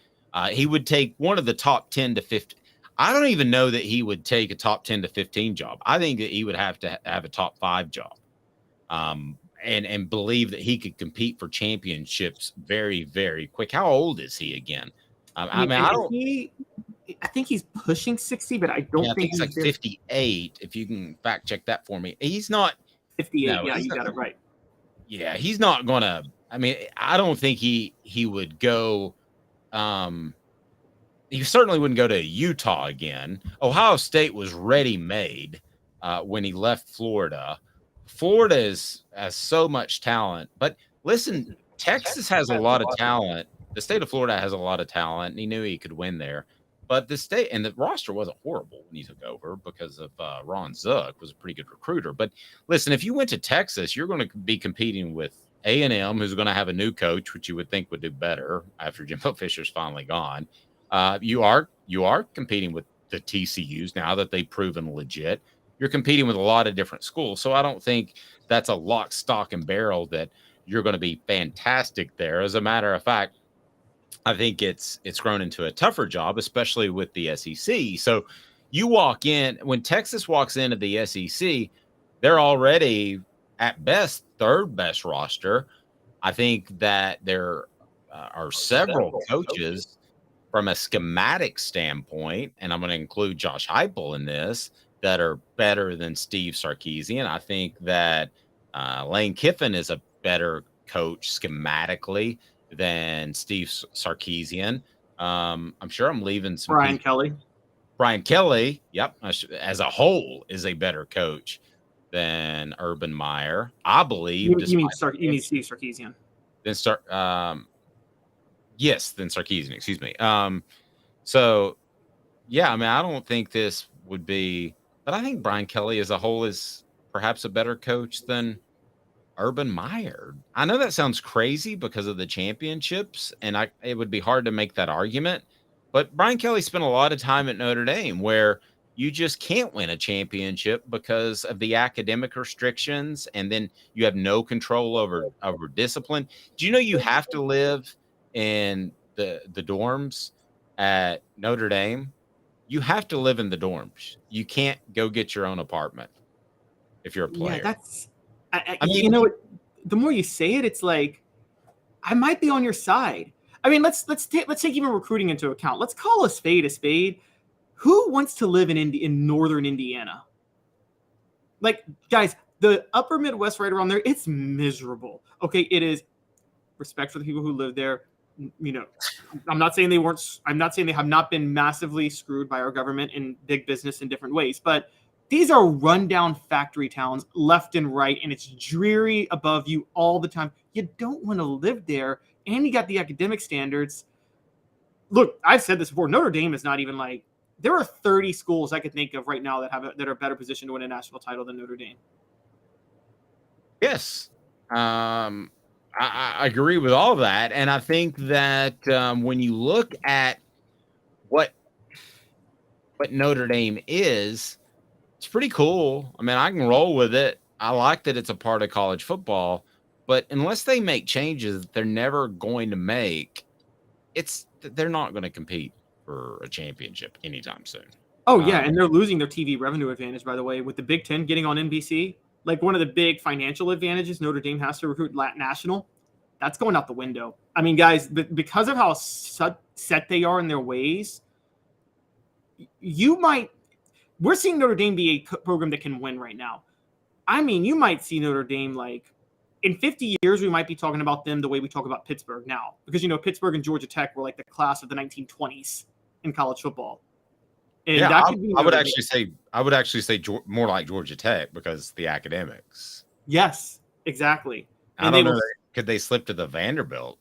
He would take one of the top 10 to 15. I don't even know that he would take a top 10 to 15 job. I think that he would have to have a top 5 job. And believe that he could compete for championships very, very quick. How old is he again? I think he's pushing 60, but I don't think he's like 58. If you can fact check that for me, he's not 58. No, yeah, you got it right. Yeah, he's not gonna. I mean, I don't think he would go. He certainly wouldn't go to Utah again. Ohio State was ready-made when he left Florida. Florida has so much talent, but listen, Texas has a lot of talent. The state of Florida has a lot of talent, and he knew he could win there. But the state and the roster wasn't horrible when he took over because of Ron Zook was a pretty good recruiter. But listen, if you went to Texas, you're going to be competing with A&M, who's going to have a new coach, which you would think would do better after Jimbo Fisher's finally gone. You are competing with the TCUs now that they've proven legit. You're competing with a lot of different schools. So I don't think that's a lock, stock, and barrel that you're going to be fantastic there. As a matter of fact, I think it's grown into a tougher job, especially with the SEC. So you walk in, when Texas walks into the SEC, they're already at best third best roster. I think that there are several coaches from a schematic standpoint, and I'm going to include Josh Heupel in this, that are better than Steve Sarkisian. I think that Lane Kiffin is a better coach schematically than Steve Sarkisian. I'm sure I'm leaving some Brian Kelly. Brian Kelly, yep, as a whole is a better coach than Urban Meyer. I believe. You mean Steve Sarkisian? Yes, than Sarkisian. Excuse me. So, yeah, I mean, I don't think this would be, but I think Brian Kelly as a whole is perhaps a better coach than Urban Meyer. I know that sounds crazy because of the championships, and it would be hard to make that argument. But Brian Kelly spent a lot of time at Notre Dame where you just can't win a championship because of the academic restrictions, and then you have no control over discipline. Do you know you have to live in the dorms at Notre Dame? You have to live in the dorms. You can't go get your own apartment if you're a player. Yeah, that's. I mean, you know, the more you say it, it's like I might be on your side. I mean, let's take even recruiting into account. Let's call a spade a spade. Who wants to live in northern Indiana? Like, guys, the upper Midwest right around there, it's miserable. Okay, it is. Respect for the people who live there. You know, I'm not saying they have not been massively screwed by our government and big business in different ways, but these are rundown factory towns left and right, and it's dreary above you all the time. You don't want to live there, and you got the academic standards. Look, I've said this before. Notre Dame is not even like, there are 30 schools I could think of right now that are better positioned to win a national title than Notre Dame. Yes. I agree with all of that. And I think that when you look at what Notre Dame is, it's pretty cool. I mean, I can roll with it. I like that it's a part of college football, but unless they make changes they're never going to make, they're not going to compete for a championship anytime soon. Oh, yeah, and they're losing their TV revenue advantage, by the way, with the Big Ten getting on NBC. Like, one of the big financial advantages Notre Dame has to recruit national, that's going out the window. I mean, guys, because of how set they are in their ways, we're seeing Notre Dame be a program that can win right now. I mean, you might see Notre Dame, like, in 50 years, we might be talking about them the way we talk about Pittsburgh now. Because, you know, Pittsburgh and Georgia Tech were like the class of the 1920s in college football. And yeah, that I would actually say more like Georgia Tech because the academics. Yes, exactly. I don't know. Could they slip to the Vanderbilt?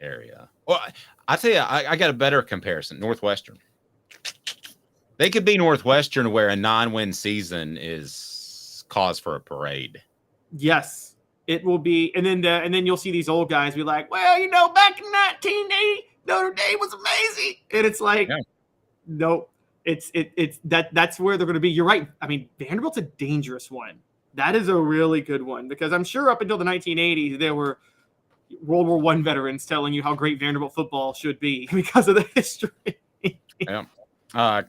area. Well, I tell you, I got a better comparison. Northwestern. They could be Northwestern, where a 9-win season is cause for a parade. Yes, it will be. And then you'll see these old guys be like, well, back in 1980, Notre Dame was amazing. And it's like, nope. That's where they're going to be. You're right. I mean, Vanderbilt's a dangerous one. That is a really good one, because I'm sure up until the 1980s, there were World War I veterans telling you how great Vanderbilt football should be because of the history. Yeah.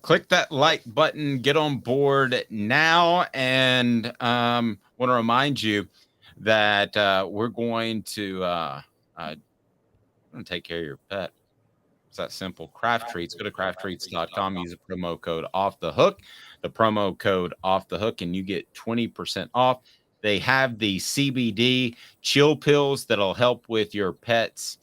Click that like button, get on board now. And want to remind you that we're going to take care of your pet. It's that simple. Craft Treats. Go to crafttreats.com. Use the promo code Off the Hook. The promo code Off the Hook, and you get 20% off. They have the CBD chill pills that'll help with your pet's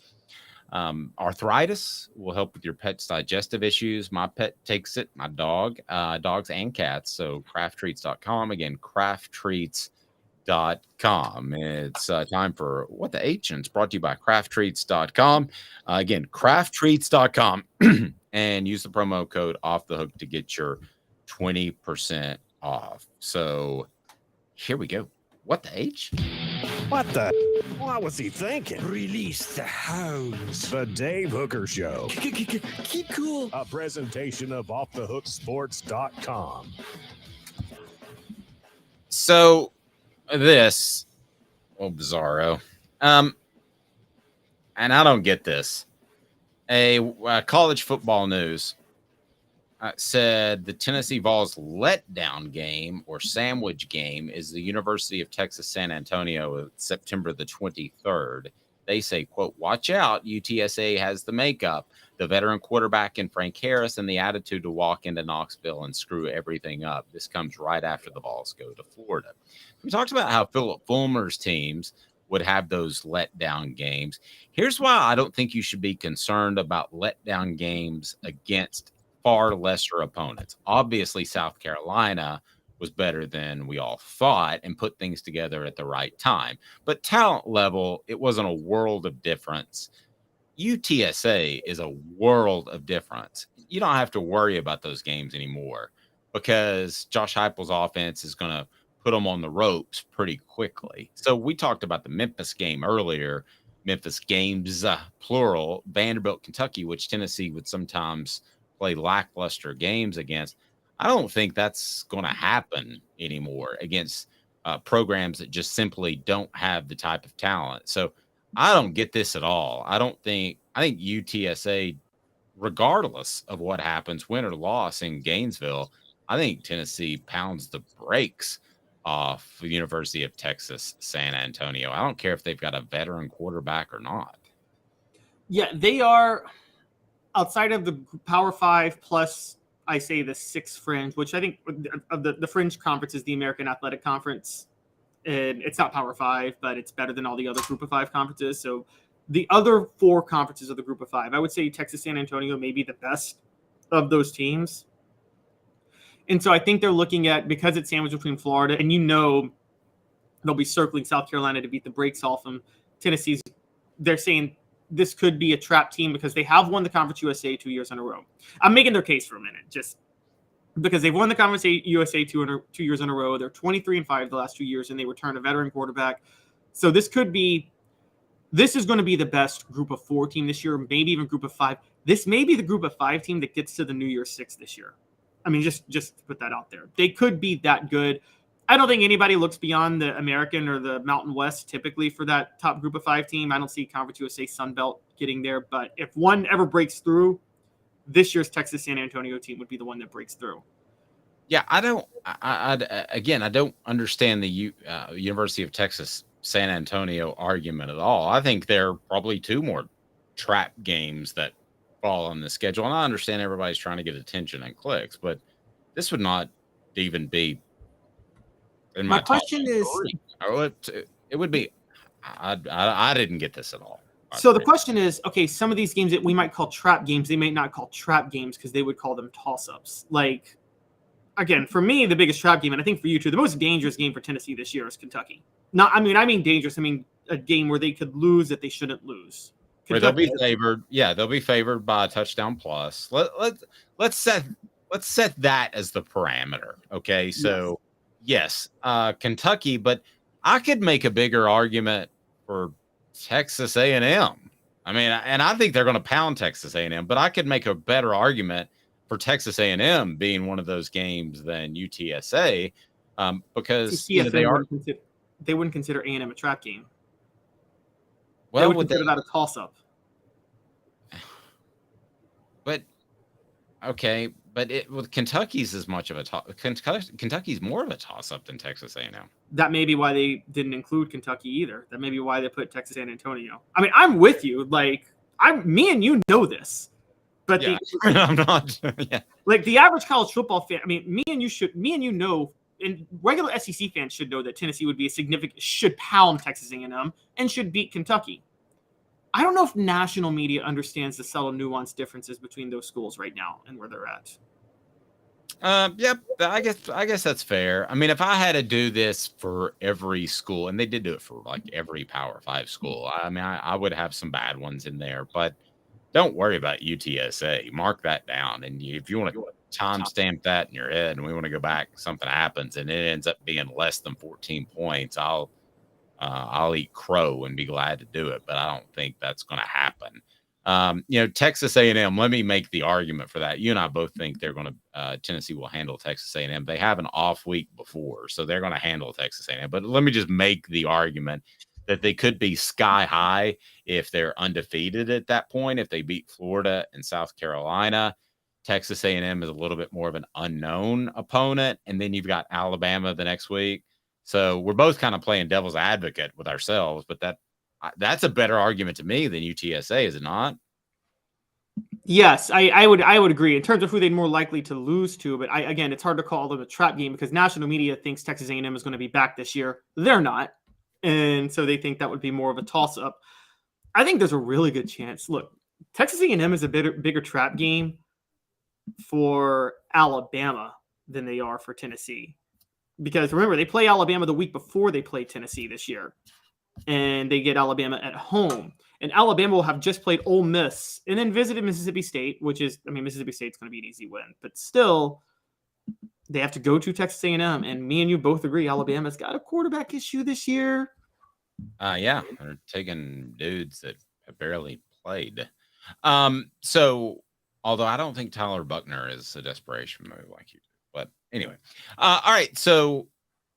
arthritis, will help with your pet's digestive issues. My pet takes it, my dog, dogs and cats. So crafttreats.com. Again, crafttreats.com. It's time for What the H, and it's brought to you by crafttreats.com. Again, crafttreats.com. And use the promo code Off the Hook to get your 20% off. So here we go. What the H? What the? What was he thinking? Release the hounds. The Dave Hooker Show. Keep cool. A presentation of OffTheHookSports.com. So this, bizarro. And I don't get this. A college football news said the Tennessee Vols letdown game or sandwich game is the University of Texas San Antonio, September the 23rd. They say, quote, watch out, UTSA has the makeup, the veteran quarterback in Frank Harris, and the attitude to walk into Knoxville and screw everything up. This comes right after the Vols go to Florida. We talked about how Philip Fulmer's teams would have those letdown games. Here's why I don't think you should be concerned about letdown games against far lesser opponents. Obviously, South Carolina was better than we all thought and put things together at the right time. But talent level, it wasn't a world of difference. UTSA is a world of difference. You don't have to worry about those games anymore because Josh Heupel's offense is going to put them on the ropes pretty quickly. So we talked about the Memphis game earlier, Memphis games, plural, Vanderbilt, Kentucky, which Tennessee would sometimes play lackluster games against. I don't think that's going to happen anymore against programs that just simply don't have the type of talent. So I don't get this at all. I think UTSA, regardless of what happens, win or loss in Gainesville, I think Tennessee pounds the brakes off the University of Texas San Antonio. I don't care if they've got a veteran quarterback or not. Yeah, they are outside of the Power 5 plus, I say, the 6 fringe, which I think of the fringe conference is the American Athletic Conference. And it's not Power 5, but it's better than all the other Group of 5 conferences. So the other 4 conferences of the Group of 5, I would say Texas San Antonio may be the best of those teams. And so I think they're looking at, because it's sandwiched between Florida, and they'll be circling South Carolina to beat the brakes off them. Tennessee's, they're saying this could be a trap team because they have won the Conference USA 2 years in a row. I'm making their case for a minute, just because they've won the Conference USA 2 years in a row. They're 23-5 the last 2 years, and they returned a veteran quarterback. So this is going to be the best Group of 4 team this year, maybe even Group of 5. This may be the Group of 5 team that gets to the New Year's 6 this year. I mean, just to put that out there. They could be that good. I don't think anybody looks beyond the American or the Mountain West typically for that top Group of 5 team. I don't see Conference USA Sun Belt getting there. But if one ever breaks through, this year's Texas San Antonio team would be the one that breaks through. Yeah, I don't understand the University of Texas San Antonio argument at all. I think there are probably 2 more trap games that fall on the schedule. And I understand everybody's trying to get attention and clicks, but this would not even be in my question is, it would be, I didn't get this at all. So the question is, okay, some of these games that we might call trap games, they may not call trap games because they would call them toss-ups. Like, again, for me, the biggest trap game, and I think for you too, the most dangerous game for Tennessee this year is Kentucky. I mean dangerous. I mean a game where they could lose that they shouldn't lose. Where they'll be favored. Yeah, they'll be favored by a touchdown plus. Let's set that as the parameter. Okay, so yes, Kentucky, but I could make a bigger argument for Texas A&M. I mean, and I think they're going to pound Texas A&M, but I could make a better argument for Texas A&M being one of those games than UTSA, because they wouldn't consider A&M a trap game. Well, they would consider that a toss-up. But okay, but with Kentucky's as much of a Kentucky's more of a toss-up than Texas A&M. That may be why they didn't include Kentucky either. That may be why they put Texas San Antonio. I mean, I'm with you. Like, me and you know this, but I'm not. Like the average college football fan. I mean, me and you know, and regular SEC fans should know that Tennessee would be should pound Texas A&M and should beat Kentucky. I don't know if national media understands the subtle nuanced differences between those schools right now and where they're at. Yep. I guess that's fair. I mean, if I had to do this for every school, and they did do it for like every Power 5 school, I mean, I would have some bad ones in there, but don't worry about UTSA. Mark that down. And if you want to timestamp that in your head and we want to go back, something happens and it ends up being less than 14 points, I'll eat crow and be glad to do it, but I don't think that's going to happen. Texas A&M, let me make the argument for that. You and I both think they're going to Tennessee will handle Texas A&M. They have an off week before, so they're going to handle Texas A&M. But let me just make the argument that they could be sky high if they're undefeated at that point. If they beat Florida and South Carolina, Texas A&M is a little bit more of an unknown opponent, and then you've got Alabama the next week. So we're both kind of playing devil's advocate with ourselves, but that's a better argument to me than UTSA, is it not? Yes, I would agree in terms of who they're more likely to lose to. But again, it's hard to call them a trap game because national media thinks Texas A&M is going to be back this year. They're not, and so they think that would be more of a toss-up. I think there's a really good chance. Look, Texas A&M is a bigger trap game for Alabama than they are for Tennessee. Because remember, they play Alabama the week before they play Tennessee this year. And they get Alabama at home. And Alabama will have just played Ole Miss and then visited Mississippi State, Mississippi State's going to be an easy win. But still, they have to go to Texas A&M. And me and you both agree Alabama's got a quarterback issue this year. Yeah, they're taking dudes that have barely played. So, although I don't think Tyler Buckner is a desperation move like you do. But anyway, all right. So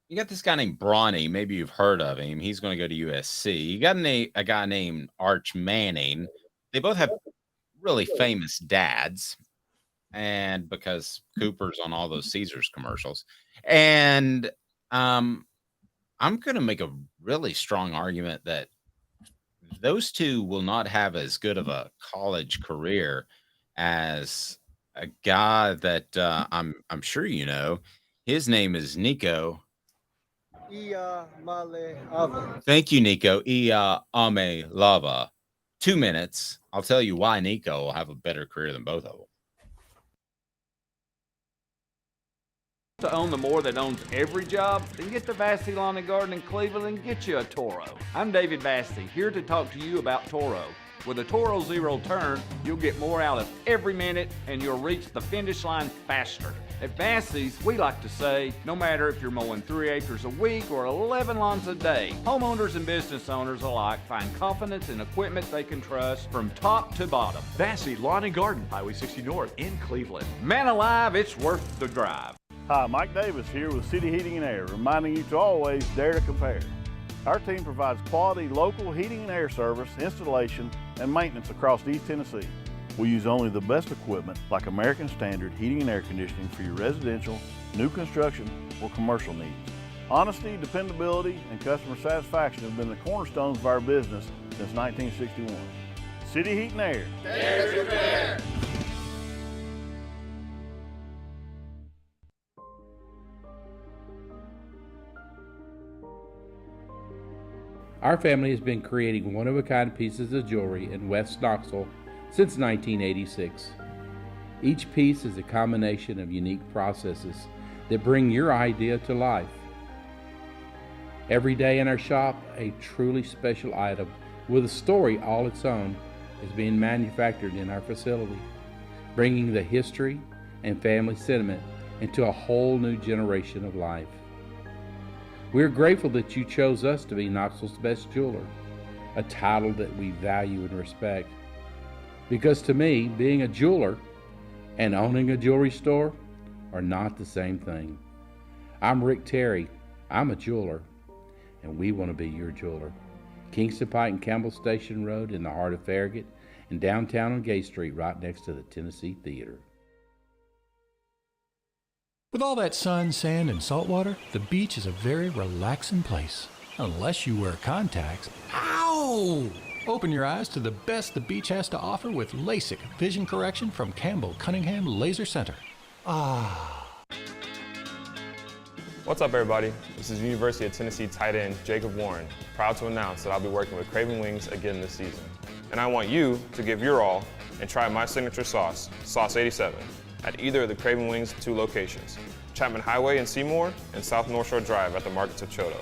you got this guy named Bronny. Maybe you've heard of him. He's going to go to USC. You got a guy named Arch Manning. They both have really famous dads, and because Cooper's on all those Caesars commercials. And I'm going to make a really strong argument that those two will not have as good of a college career as a guy that I'm sure you know. His name is Nico. Thank you, Nico. Ame Lava. 2 minutes. I'll tell you why Nico will have a better career than both of them. To own the more that owns every job, then get to Vassy Lawn and Garden in Cleveland and get you a Toro. I'm David Vassy, here to talk to you about Toro. With a Toro Zero Turn, you'll get more out of every minute and you'll reach the finish line faster. At Vassy's, we like to say, no matter if you're mowing 3 acres a week or 11 lawns a day, homeowners and business owners alike find confidence in equipment they can trust from top to bottom. Vassy Lawn and Garden, Highway 60 North in Cleveland. Man alive, it's worth the drive. Hi, Mike Davis here with City Heating and Air, reminding you to always dare to compare. Our team provides quality local heating and air service, installation, and maintenance across East Tennessee. We use only the best equipment like American Standard heating and air conditioning for your residential, new construction, or commercial needs. Honesty, dependability, and customer satisfaction have been the cornerstones of our business since 1961. City Heat and Air. Dare to compare. Our family has been creating one-of-a-kind pieces of jewelry in West Knoxville since 1986. Each piece is a combination of unique processes that bring your idea to life. Every day in our shop, a truly special item with a story all its own is being manufactured in our facility, bringing the history and family sentiment into a whole new generation of life. We're grateful that you chose us to be Knoxville's best jeweler, a title that we value and respect. Because to me, being a jeweler and owning a jewelry store are not the same thing. I'm Rick Terry. I'm a jeweler, and we want to be your jeweler. Kingston Pike and Campbell Station Road in the heart of Farragut, and downtown on Gay Street right next to the Tennessee Theater. With all that sun, sand, and salt water, the beach is a very relaxing place. Unless you wear contacts. Ow! Open your eyes to the best the beach has to offer with LASIK vision correction from Campbell Cunningham Laser Center. Ah. What's up, everybody? This is University of Tennessee tight end Jacob Warren, proud to announce that I'll be working with Craven Wings again this season. And I want you to give your all and try my signature sauce, Sauce 87, at either of the Craven Wings 2 locations, Chapman Highway in Seymour and South North Shore Drive at the Markets of Choto.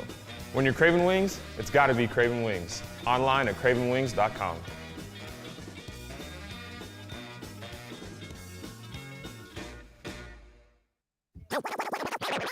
When you're craving wings, it's gotta be Craven Wings. Online at cravenwings.com.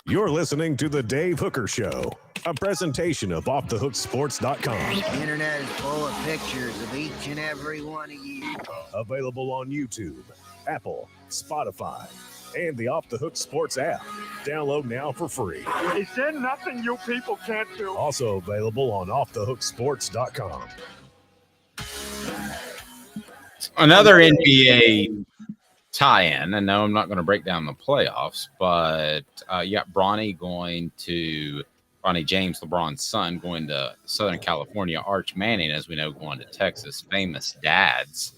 You're listening to The Dave Hooker Show, a presentation of offthehooksports.com. The internet is full of pictures of each and every one of you. Available on YouTube, Apple, Spotify, and the Off the Hook Sports app. Download now for free. Is there nothing you people can't do? Also available on offthehooksports.com. Another NBA tie-in, and no, I'm not going to break down the playoffs, but you got Bronny James, LeBron's son, going to Southern California. Arch Manning, as we know, going to Texas. Famous dads.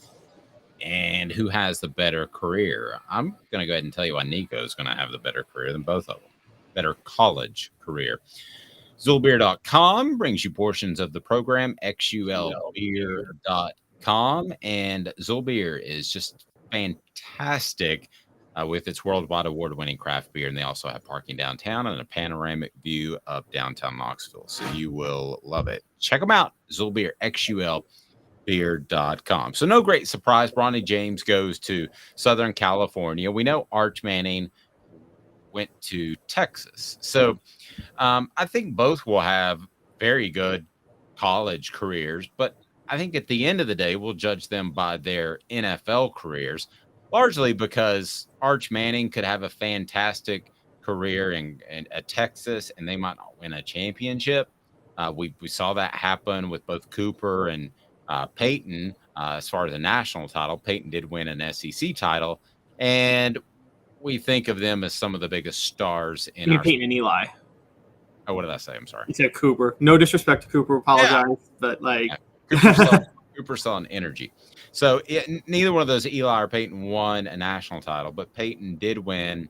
And who has the better career? I'm going to go ahead and tell you why Nico's going to have the better career than both of them. Better college career. Zulbeer.com brings you portions of the program, xulbeer.com. And Zulbeer is just fantastic with its worldwide award-winning craft beer. And they also have parking downtown and a panoramic view of downtown Knoxville. So you will love it. Check them out, Zulbeer, xulbeer.com. So no great surprise. Bronny James goes to Southern California. We know Arch Manning went to Texas. So I think both will have very good college careers, but I think at the end of the day, we'll judge them by their NFL careers, largely because Arch Manning could have a fantastic career at Texas, and they might not win a championship. We saw that happen with both Cooper and Peyton. As far as the national title, Peyton did win an SEC title, and we think of them as some of the biggest stars in our Peyton and Eli. Oh, what did I say? I'm sorry. You said Cooper. No disrespect to Cooper. Apologize, but like Cooper's selling energy. So neither one of those, Eli or Peyton, won a national title, but Peyton did win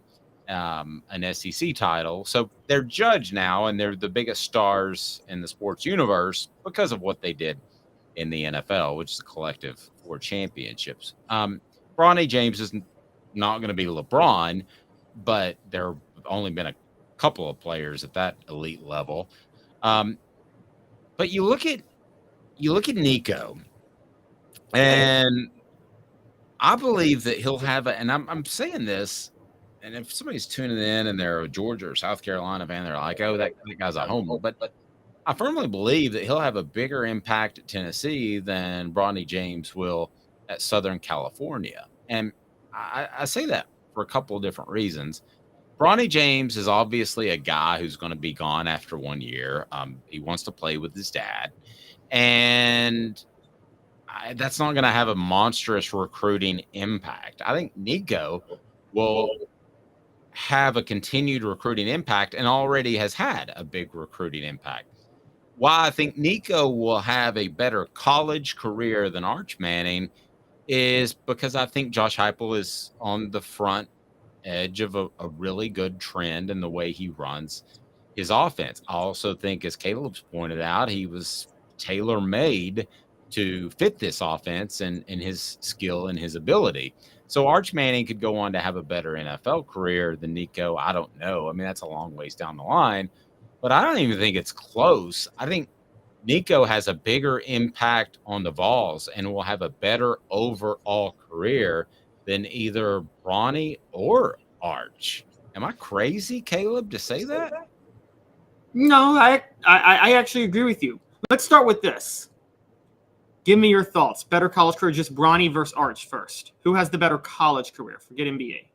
an SEC title. So they're judged now, and they're the biggest stars in the sports universe because of what they did in the NFL, which is a collective 4 championships. Bronny James is not going to be LeBron, but there have only been a couple of players at that elite level. But you look at Nico, and I believe that he'll have and I'm saying this, and if somebody's tuning in and they're a Georgia or South Carolina fan, they're like, oh, that guy's a homer. But I firmly believe that he'll have a bigger impact at Tennessee than Bronny James will at Southern California. And I say that for a couple of different reasons. Bronny James is obviously a guy who's going to be gone after 1 year. He wants to play with his dad. And that's not going to have a monstrous recruiting impact. I think Nico will have a continued recruiting impact and already has had a big recruiting impact. Why I think Nico will have a better college career than Arch Manning is because I think Josh Heupel is on the front edge of a really good trend in the way he runs his offense. I also think, as Caleb's pointed out, he was tailor-made to fit this offense and his skill and his ability. So Arch Manning could go on to have a better NFL career than Nico. I don't know. I mean, that's a long ways down the line, but I don't even think it's close. I think Nico has a bigger impact on the Vols and will have a better overall career than either Bronny or Arch. Am I crazy, Caleb, to say that? No, I actually agree with you. Let's start with this. Give me your thoughts. Better college career, just Bronny versus Arch first. Who has the better college career? Forget NBA.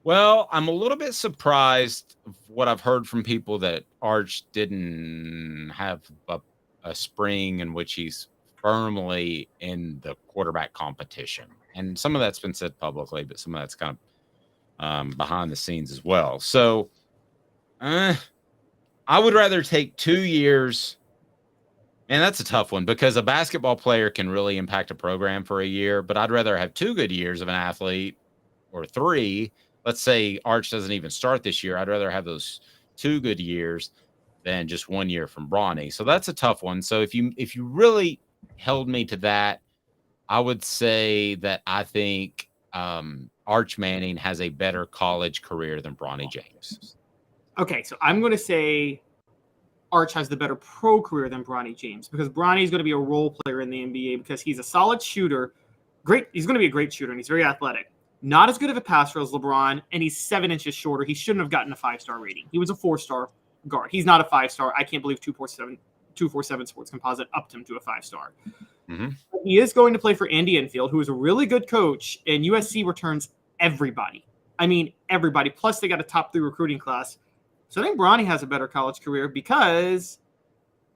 Well, I'm a little bit surprised of what I've heard from people that Arch didn't have a spring in which he's firmly in the quarterback competition. And some of that's been said publicly, but some of that's kind of behind the scenes as well. So I would rather take 2 years. And that's a tough one because a basketball player can really impact a program for a year, but I'd rather have 2 good years of an athlete or 3. Let's say Arch doesn't even start this year. I'd rather have those 2 good years than just 1 year from Bronny. So that's a tough one. So if you really held me to that, I would say that I think Arch Manning has a better college career than Bronny James. Okay, so I'm going to say Arch has the better pro career than Bronny James because Bronny is going to be a role player in the NBA because he's a solid shooter. Great, he's going to be a great shooter, and he's very athletic. Not as good of a passer as LeBron, and he's 7 inches shorter. He shouldn't have gotten a 5-star rating. He was a 4-star guard. He's not a 5-star. I can't believe 247 Sports Composite upped him to a 5-star. Mm-hmm. He is going to play for Andy Enfield, who is a really good coach, and USC returns everybody. I mean, everybody. Plus, they got a top 3 recruiting class. So I think Bronny has a better college career because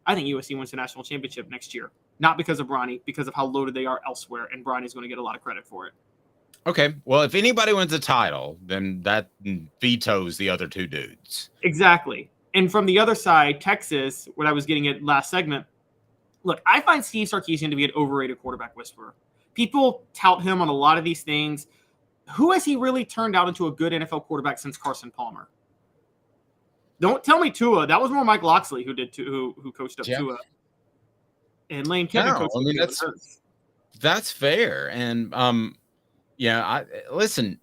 I think USC wins the national championship next year. Not because of Bronny, because of how loaded they are elsewhere, and Bronny's going to get a lot of credit for it. Okay, well, if anybody wins a title, then that vetoes the other 2 dudes. Exactly. And from the other side, Texas, what I was getting at last segment, look, I find Steve Sarkisian to be an overrated quarterback whisperer. People tout him on a lot of these things. Who has he really turned out into a good NFL quarterback since Carson Palmer? Don't tell me Tua. That was more Mike Loxley who coached up Tua. And Lane Kiffin coached up Tua. That's fair. And listen,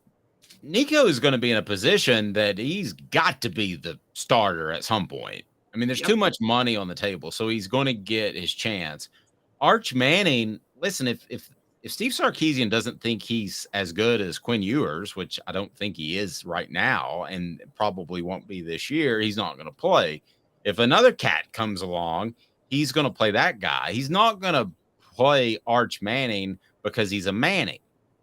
Nico is going to be in a position that he's got to be the starter at some point. I mean, there's too much money on the table, so he's going to get his chance. Arch Manning, listen, if Steve Sarkisian doesn't think he's as good as Quinn Ewers, which I don't think he is right now and probably won't be this year, he's not going to play. If another cat comes along, he's going to play that guy. He's not going to play Arch Manning because he's a Manning.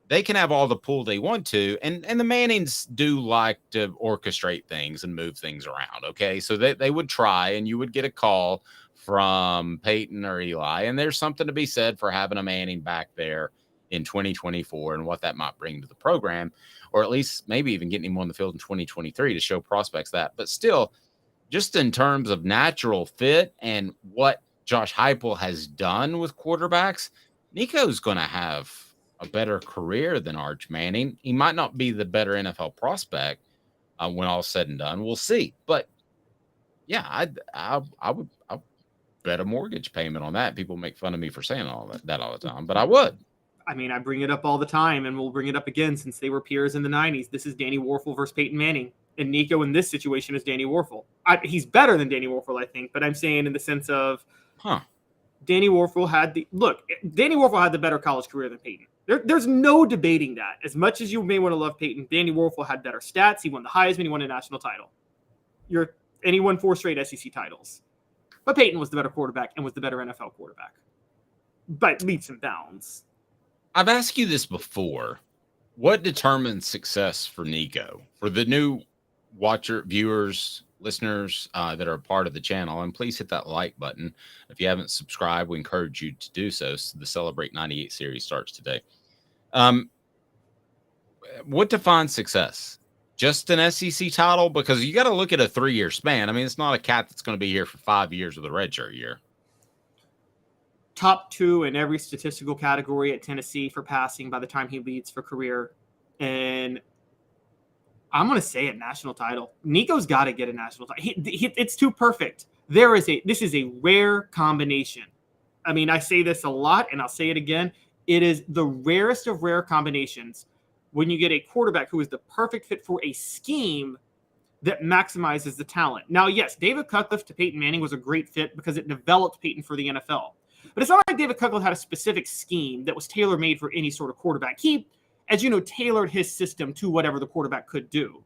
They can have all the pull they want to, and the Mannings do like to orchestrate things and move things around, okay? So they would try, and you would get a call from Peyton or Eli, and there's something to be said for having a Manning back there in 2024 and what that might bring to the program, or at least maybe even getting him on the field in 2023 to show prospects that. But still, just in terms of natural fit and what Josh Heupel has done with quarterbacks, Nico's going to have a better career than Arch Manning. He might not be the better NFL prospect when all's said and done. We'll see. But yeah, I would bet a mortgage payment on that. People make fun of me for saying all that all the time, but I would. I mean, I bring it up all the time, and we'll bring it up again since they were peers in the 90s. This is Danny Warfel versus Peyton Manning, and Nico in this situation is Danny Warfel. He's better than Danny Warfel, I think, but I'm saying in the sense of Danny Warfel had Danny Warfel had the better college career than Peyton. There's no debating that. As much as you may want to love Peyton, Danny Warfel had better stats. He won the Heisman. He won a national title. And he won 4 straight SEC titles. But Peyton was the better quarterback and was the better NFL quarterback. By leaps and bounds. I've asked you this before. What determines success for Nico? For the new viewers, listeners that are a part of the channel, and please hit that like button. If you haven't subscribed, we encourage you to do so. So the Celebrate 98 series starts today. What defines success? Just an SEC title? Because you got to look at a 3-year span. I mean, it's not a cat that's going to be here for 5 years with a redshirt year. Top 2 in every statistical category at Tennessee for passing by the time he leads for career. And I'm going to say a national title. Nico's got to get a national title. It's too perfect. This is a rare combination. I mean, I say this a lot, and I'll say it again. It is the rarest of rare combinations when you get a quarterback who is the perfect fit for a scheme, that maximizes the talent. Now, yes, David Cutcliffe to Peyton Manning was a great fit because it developed Peyton for the NFL. But it's not like David Cutcliffe had a specific scheme that was tailor-made for any sort of quarterback. He, as you know, tailored his system to whatever the quarterback could do.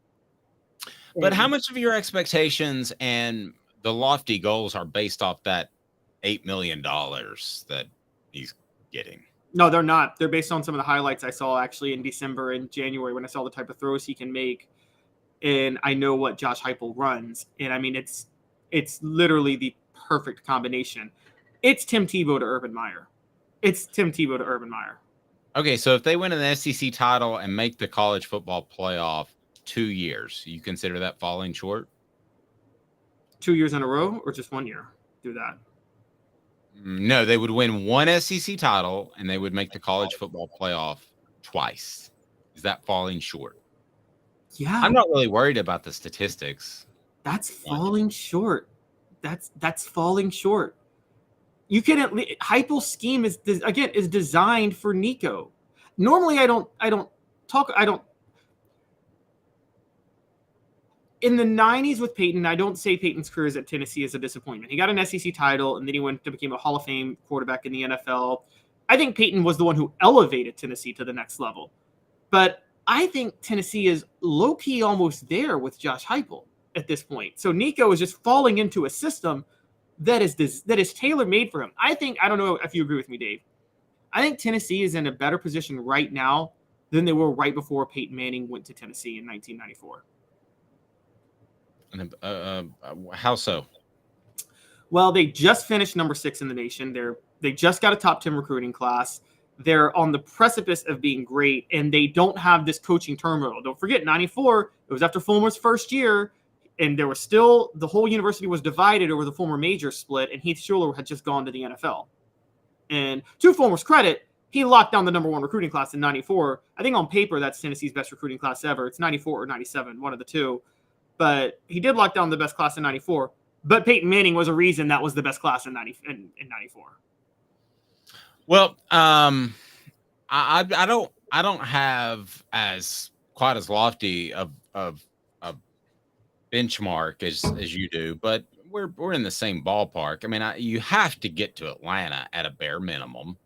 But how much of your expectations and the lofty goals are based off that $8 million that he's getting? No, they're not. They're based on some of the highlights I saw actually in December and January when I saw the type of throws he can make. And I know what Josh Heupel runs. And I mean, it's literally the perfect combination. It's Tim Tebow to Urban Meyer. It's Tim Tebow to Urban Meyer. Okay, so if they win an SEC title and make the college football playoff 2 years, you consider that falling short? 2 years in a row or just 1 year? Do that. No, they would win one SEC title and they would make the college football playoff twice. Is that falling short? Yeah. I'm not really worried about the statistics. That's falling short. That's falling short. You can at least Heupel's scheme is designed for Nico. Normally I don't in the 90s with Peyton, I don't say Peyton's career at Tennessee is a disappointment. He got an SEC title, and then he went to become a Hall of Fame quarterback in the NFL. I think Peyton was the one who elevated Tennessee to the next level. But I think Tennessee is low-key almost there with Josh Heupel at this point. So Nico is just falling into a system that is tailor-made for him. I don't know if you agree with me, Dave. I think Tennessee is in a better position right now than they were right before Peyton Manning went to Tennessee in 1994. How so? Well, they just finished number 6 in the nation. They just got a top 10 recruiting class. They're on the precipice of being great, and they don't have this coaching turmoil. Don't forget, 94, it was after Fulmer's first year, and there was still, the whole university was divided over the Fulmer major split, and Heath Schuler had just gone to the NFL. And to Fulmer's credit, he locked down the number 1 recruiting class in 94. I think on paper, that's Tennessee's best recruiting class ever. It's 94 or 97, one of the two. But he did lock down the best class in 94. But Peyton Manning was a reason that was the best class in 94. Well, I don't have quite as lofty of benchmark as you do, but we're in the same ballpark. I mean, you have to get to Atlanta at a bare minimum.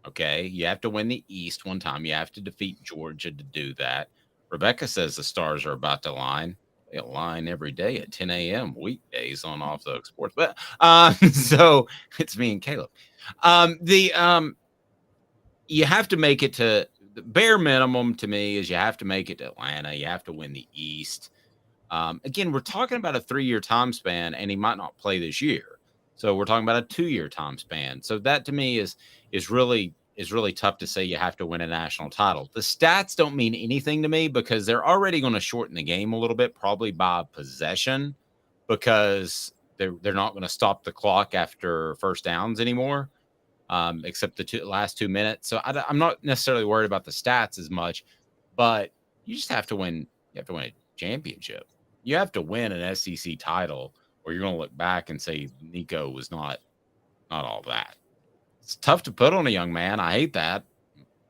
Okay, you have to win the East one time. You have to defeat Georgia to do that. Rebecca says the stars are about to align. They align every day at 10 a.m. weekdays on Off the Hook Sports. But so it's me and Caleb. You have to make it to the bare minimum to me is you have to make it to Atlanta. You have to win the East. Again, we're talking about a 3-year time span, and he might not play this year. So we're talking about a 2-year time span. So that to me is really tough to say you have to win a national title. The stats don't mean anything to me because they're already going to shorten the game a little bit, probably by possession, because they're not going to stop the clock after first downs anymore, except the last 2 minutes. So I'm not necessarily worried about the stats as much, but you just have to win. You have to win a championship. You have to win an SEC title, or you're going to look back and say Nico was not all that. It's tough to put on a young man. I hate that.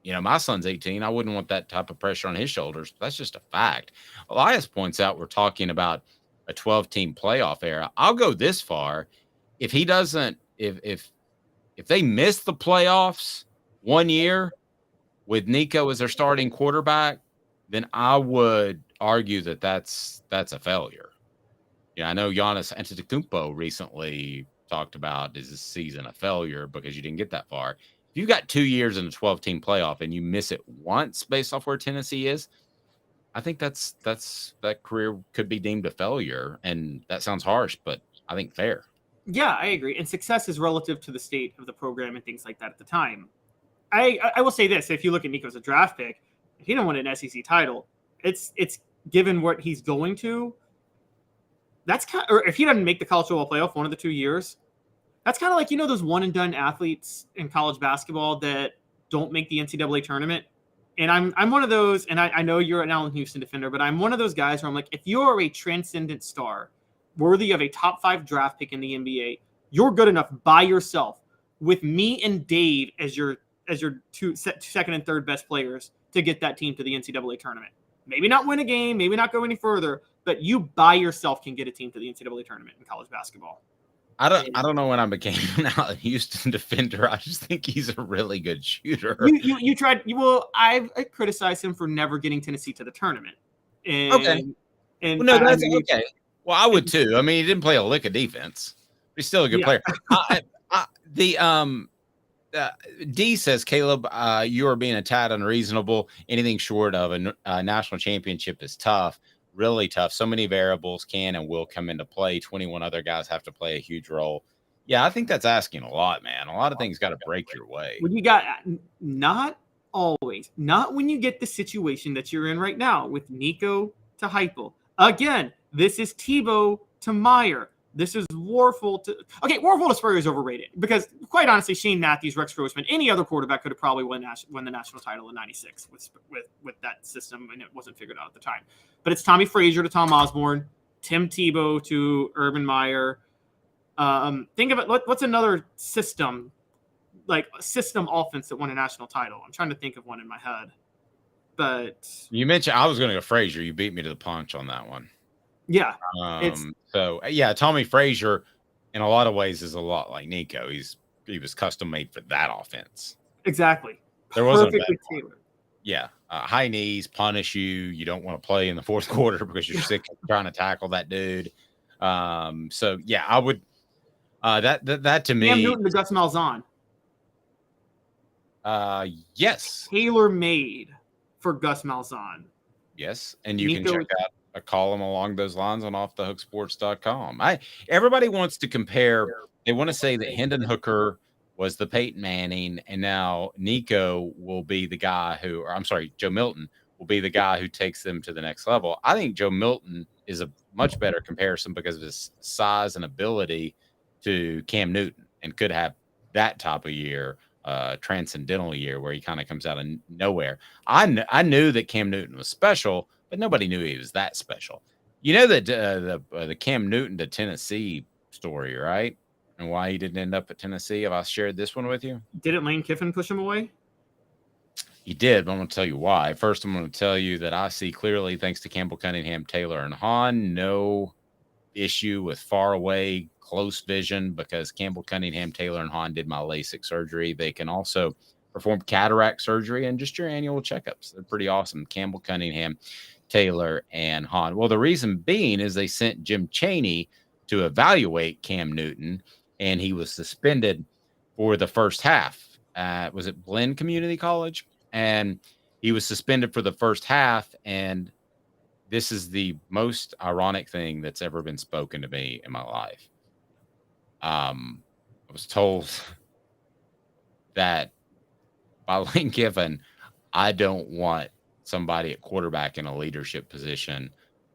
You know, my son's 18. I wouldn't want that type of pressure on his shoulders. That's just a fact. Elias points out we're talking about a 12-team playoff era. I'll go this far. If he doesn't, if they miss the playoffs 1 year with Nico as their starting quarterback, then I would argue that that's a failure. Yeah, I know Giannis Antetokounmpo recently talked about is this season a failure because you didn't get that far. If you got 2 years in a 12-team playoff and you miss it once based off where Tennessee is, I think that career could be deemed a failure. And that sounds harsh, but I think fair. Yeah, I agree. And success is relative to the state of the program and things like that at the time. I will say this: if you look at Nico as a draft pick, if he don't win an SEC title, it's given what he's going to. That's or if he doesn't make the college football playoff 1 of the 2 years, that's kind of like, you know, those one and done athletes in college basketball that don't make the NCAA tournament. And I'm one of those, and I know you're an Allen Houston defender, but I'm one of those guys where I'm like, if you're a transcendent star, worthy of a top 5 draft pick in the NBA, you're good enough by yourself with me and Dave as your second and third best players to get that team to the NCAA tournament. Maybe not win a game, maybe not go any further, but you by yourself can get a team to the NCAA tournament in college basketball. I don't know when I became a Houston defender. I just think he's a really good shooter. You tried. I criticized him for never getting Tennessee to the tournament. And, okay. And well, no, that's okay. Well, I would too. I mean, he didn't play a lick of defense. He's still a good player. D says, Caleb, you are being a tad unreasonable. Anything short of a national championship is tough, really tough. So many variables can and will come into play. 21 other guys have to play a huge role. Yeah, I think that's asking a lot, man. A lot of things got to break your way. When you got not always, not when you get the situation that you're in right now with Nico to Heupel. Again, this is Tebow to Meyer. This is Warfel to Warfel to Spurrier is overrated because, quite honestly, Shane Matthews, Rex Grossman, any other quarterback could have probably won the national title in '96 with that system, and it wasn't figured out at the time. But it's Tommy Frazier to Tom Osborne, Tim Tebow to Urban Meyer. Think of it. What's another system, like a system offense that won a national title? I'm trying to think of one in my head. But you mentioned I was going to go Frazier. You beat me to the punch on that one. Yeah. So yeah, Tommy Frazier in a lot of ways is a lot like Nico. He was custom made for that offense. Exactly. There wasn't perfectly tailored. Yeah. High knees punish you. You don't want to play in the fourth quarter because you're sick of trying to tackle that dude. So yeah, I would that to me. Cam Newton to Gus Malzahn. Yes. Tailor made for Gus Malzahn. Yes. And you can check out a column along those lines on offthehooksports.com. Everybody wants to compare. They want to say that Hendon Hooker was the Peyton Manning, and now Nico will be the guy Joe Milton will be the guy who takes them to the next level. I think Joe Milton is a much better comparison because of his size and ability to Cam Newton, and could have that type of year, transcendental year where he kind of comes out of nowhere. I knew that Cam Newton was special, but nobody knew he was that special. You know that the Cam Newton to Tennessee story, right? And why he didn't end up at Tennessee. Have I shared this one with you? Didn't Lane Kiffin push him away? He did, but I'm going to tell you why. First, I'm going to tell you that I see clearly, thanks to Campbell, Cunningham, Taylor, and Hahn, no issue with far away, close vision because Campbell, Cunningham, Taylor, and Hahn did my LASIK surgery. They can also perform cataract surgery and just your annual checkups. They're pretty awesome. Campbell, Cunningham, Taylor, and Hahn. Well, the reason being is they sent Jim Chaney to evaluate Cam Newton, and he was suspended for the first half. Was it Glenn Community College? And he was suspended for the first half, and this is the most ironic thing that's ever been spoken to me in my life. I was told that by Lane Kiffin, I don't want somebody at quarterback in a leadership position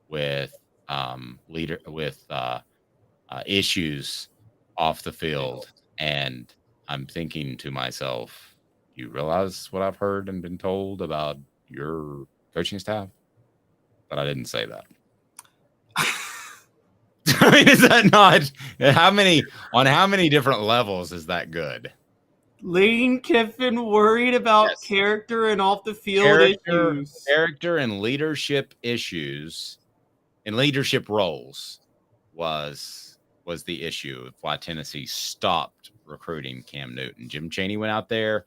with issues off the field. And I'm thinking to myself, you realize what I've heard and been told about your coaching staff? But I didn't say that. I mean, is that not how many different levels is that good? Lane Kiffin worried about character and off the field issues. Character and leadership issues and leadership roles was the issue of why Tennessee stopped recruiting Cam Newton. Jim Chaney went out there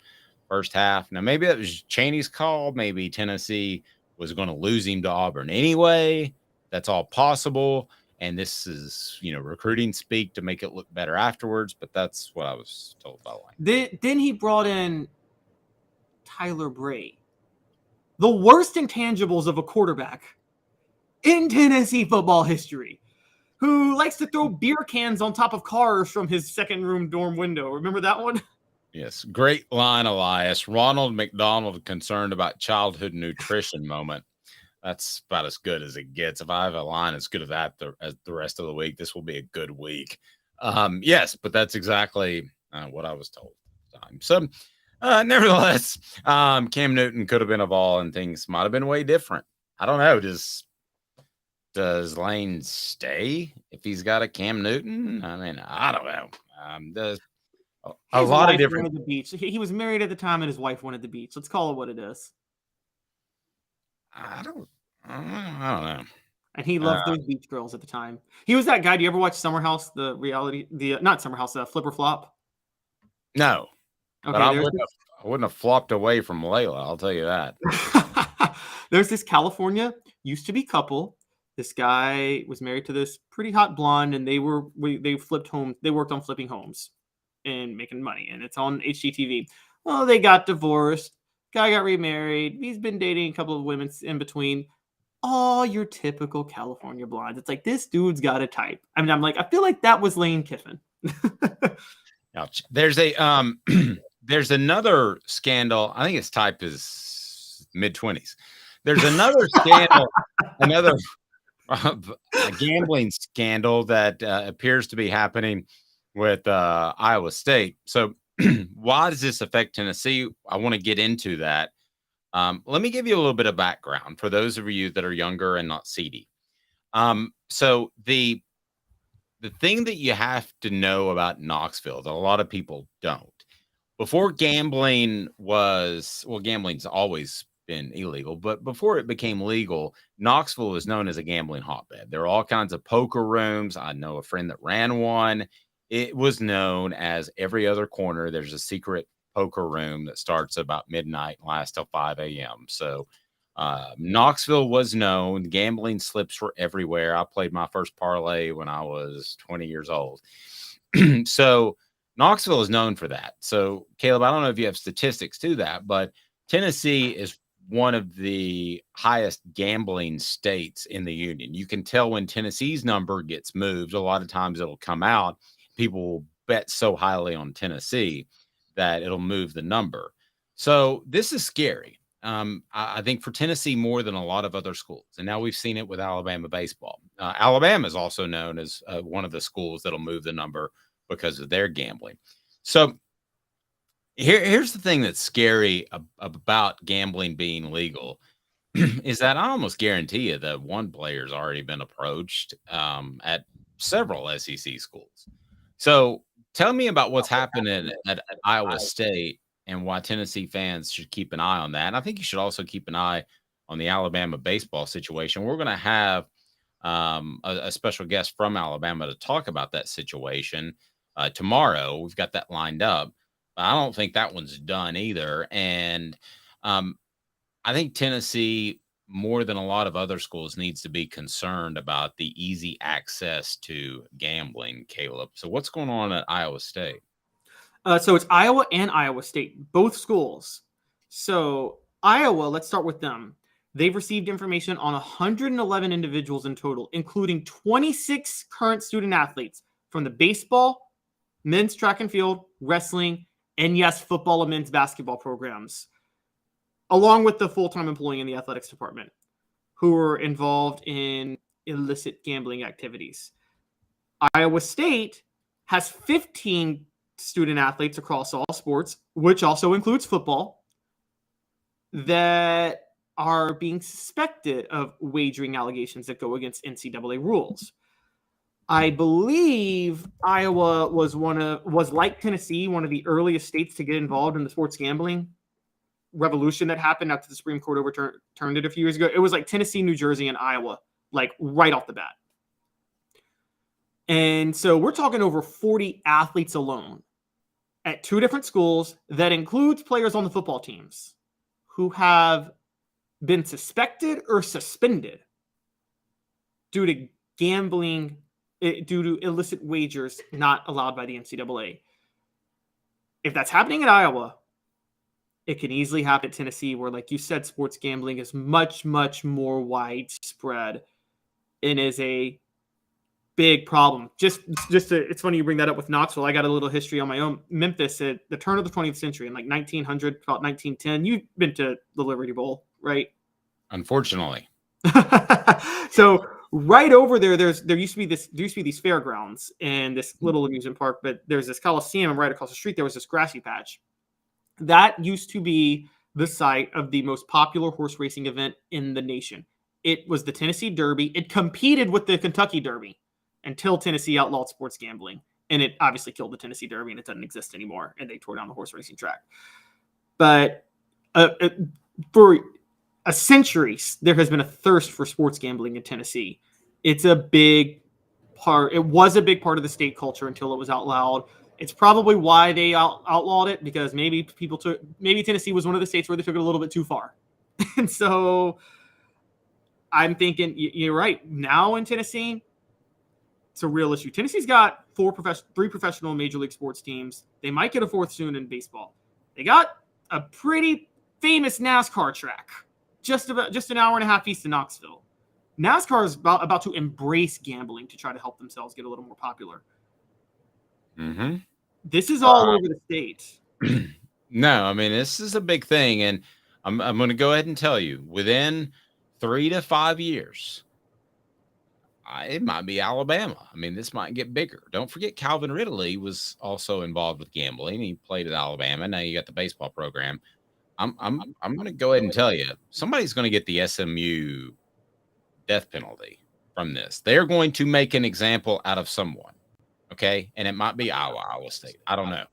first half. Now, maybe that was Chaney's call. Maybe Tennessee was going to lose him to Auburn anyway. That's all possible. And this is, recruiting speak to make it look better afterwards. But that's what I was told by Lane. Then he brought in Tyler Bray, the worst intangibles of a quarterback in Tennessee football history, who likes to throw beer cans on top of cars from his second room dorm window. Remember that one? Yes. Great line, Elias. Ronald McDonald concerned about childhood nutrition moment. That's about as good as it gets. If I have a line as good as that as the rest of the week, this will be a good week. Yes, but that's exactly what I was told. So, nevertheless, Cam Newton could have been a Vol, and things might have been way different. I don't know. Does Lane stay if he's got a Cam Newton? I mean, I don't know. A lot of different. Wanted the beach. He was married at the time, and his wife wanted the beach. Let's call it what it is. I I don't know. And he loved those beach girls at the time. He was that guy. Do you ever watch Summer House, the reality, not Summer House, Flip or Flop? No. Okay, But I wouldn't have flopped away from Layla, I'll tell you that. There's this California used to be couple. This guy was married to this pretty hot blonde, and they flipped homes. They worked on flipping homes and making money, and it's on HGTV. Well, they got divorced. Guy got remarried. He's been dating a couple of women in between. All your typical California blondes. It's like, this dude's got a type. I mean, I'm like, I feel like that was Lane Kiffin. Ouch. There's a there's another scandal. I think his type is mid-20s. There's another scandal, another a gambling scandal that appears to be happening with Iowa State. So why does this affect Tennessee? I want to get into that. Let me give you a little bit of background for those of you that are younger and not seedy. So the thing that you have to know about Knoxville that a lot of people don't. Before gambling gambling's always been illegal, but before it became legal, Knoxville was known as a gambling hotbed. There were all kinds of poker rooms. I know a friend that ran one. It was known as every other corner. There's a secret poker room that starts about midnight and lasts till 5 a.m. So Knoxville was known. Gambling slips were everywhere. I played my first parlay when I was 20 years old. So Knoxville is known for that. So Caleb, I don't know if you have statistics to that, but Tennessee is one of the highest gambling states in the union. You can tell when Tennessee's number gets moved. A lot of times it'll come out. People will bet so highly on Tennessee that it'll move the number. So this is scary. I think for Tennessee more than a lot of other schools. And now we've seen it with Alabama baseball. Alabama is also known as one of the schools that'll move the number because of their gambling. So here's the thing that's scary about gambling being legal is that I almost guarantee you that one player's already been approached at several SEC schools. So tell me about what's happening at Iowa State and why Tennessee fans should keep an eye on that. And I think you should also keep an eye on the Alabama baseball situation. We're going to have a special guest from Alabama to talk about that situation tomorrow. We've got that lined up. I don't think that one's done either. And I think Tennessee, more than a lot of other schools, needs to be concerned about the easy access to gambling, Caleb. So what's going on at Iowa State? So it's Iowa and Iowa State, both schools. So Iowa, let's start with them. They've received information on 111 individuals in total, including 26 current student athletes from the baseball, men's track and field, wrestling, and yes, football and men's basketball programs, along with the full-time employee in the athletics department who were involved in illicit gambling activities. Iowa State has 15 student athletes across all sports, which also includes football, that are being suspected of wagering allegations that go against NCAA rules. I believe Iowa was like Tennessee, one of the earliest states to get involved in the sports gambling revolution that happened after the Supreme Court overturned it a few years ago. It was like Tennessee, New Jersey, and Iowa, like right off the bat. And so we're talking over 40 athletes alone at two different schools. That includes players on the football teams who have been suspected or suspended due to gambling, due to illicit wagers not allowed by the NCAA. If that's happening in Iowa, it can easily happen at Tennessee, where, like you said, sports gambling is much, much more widespread and is a big problem. It's funny you bring that up with Knoxville. I got a little history on my own. Memphis at the turn of the 20th century, in like 1900, about 1910. You've been to the Liberty Bowl, right? Unfortunately. So right over there, there used to be these fairgrounds and this little amusement park, but there's this Coliseum, and right across the street there was this grassy patch. That used to be the site of the most popular horse racing event in the nation. It was the Tennessee Derby. It competed with the Kentucky Derby until Tennessee outlawed sports gambling. And it obviously killed the Tennessee Derby, and it doesn't exist anymore. And they tore down the horse racing track. But for a century, there has been a thirst for sports gambling in Tennessee. It's a big part. It was a big part of the state culture until it was outlawed. It's probably why they outlawed it, because maybe Tennessee was one of the states where they took it a little bit too far. And so I'm thinking you're right. Now in Tennessee, it's a real issue. Tennessee's got three professional major league sports teams. They might get a fourth soon in baseball. They got a pretty famous NASCAR track just an hour and a half east of Knoxville. NASCAR is about to embrace gambling to try to help themselves get a little more popular. Mm-hmm. This is all over the state. No, I mean, this is a big thing. And I'm going to go ahead and tell you, within 3 to 5 years, it might be Alabama. I mean, this might get bigger. Don't forget Calvin Ridley was also involved with gambling. He played at Alabama. Now you got the baseball program. I'm going to go ahead and tell you, somebody's going to get the SMU death penalty from this. They're going to make an example out of someone. Okay. And it might be Iowa State. I don't know.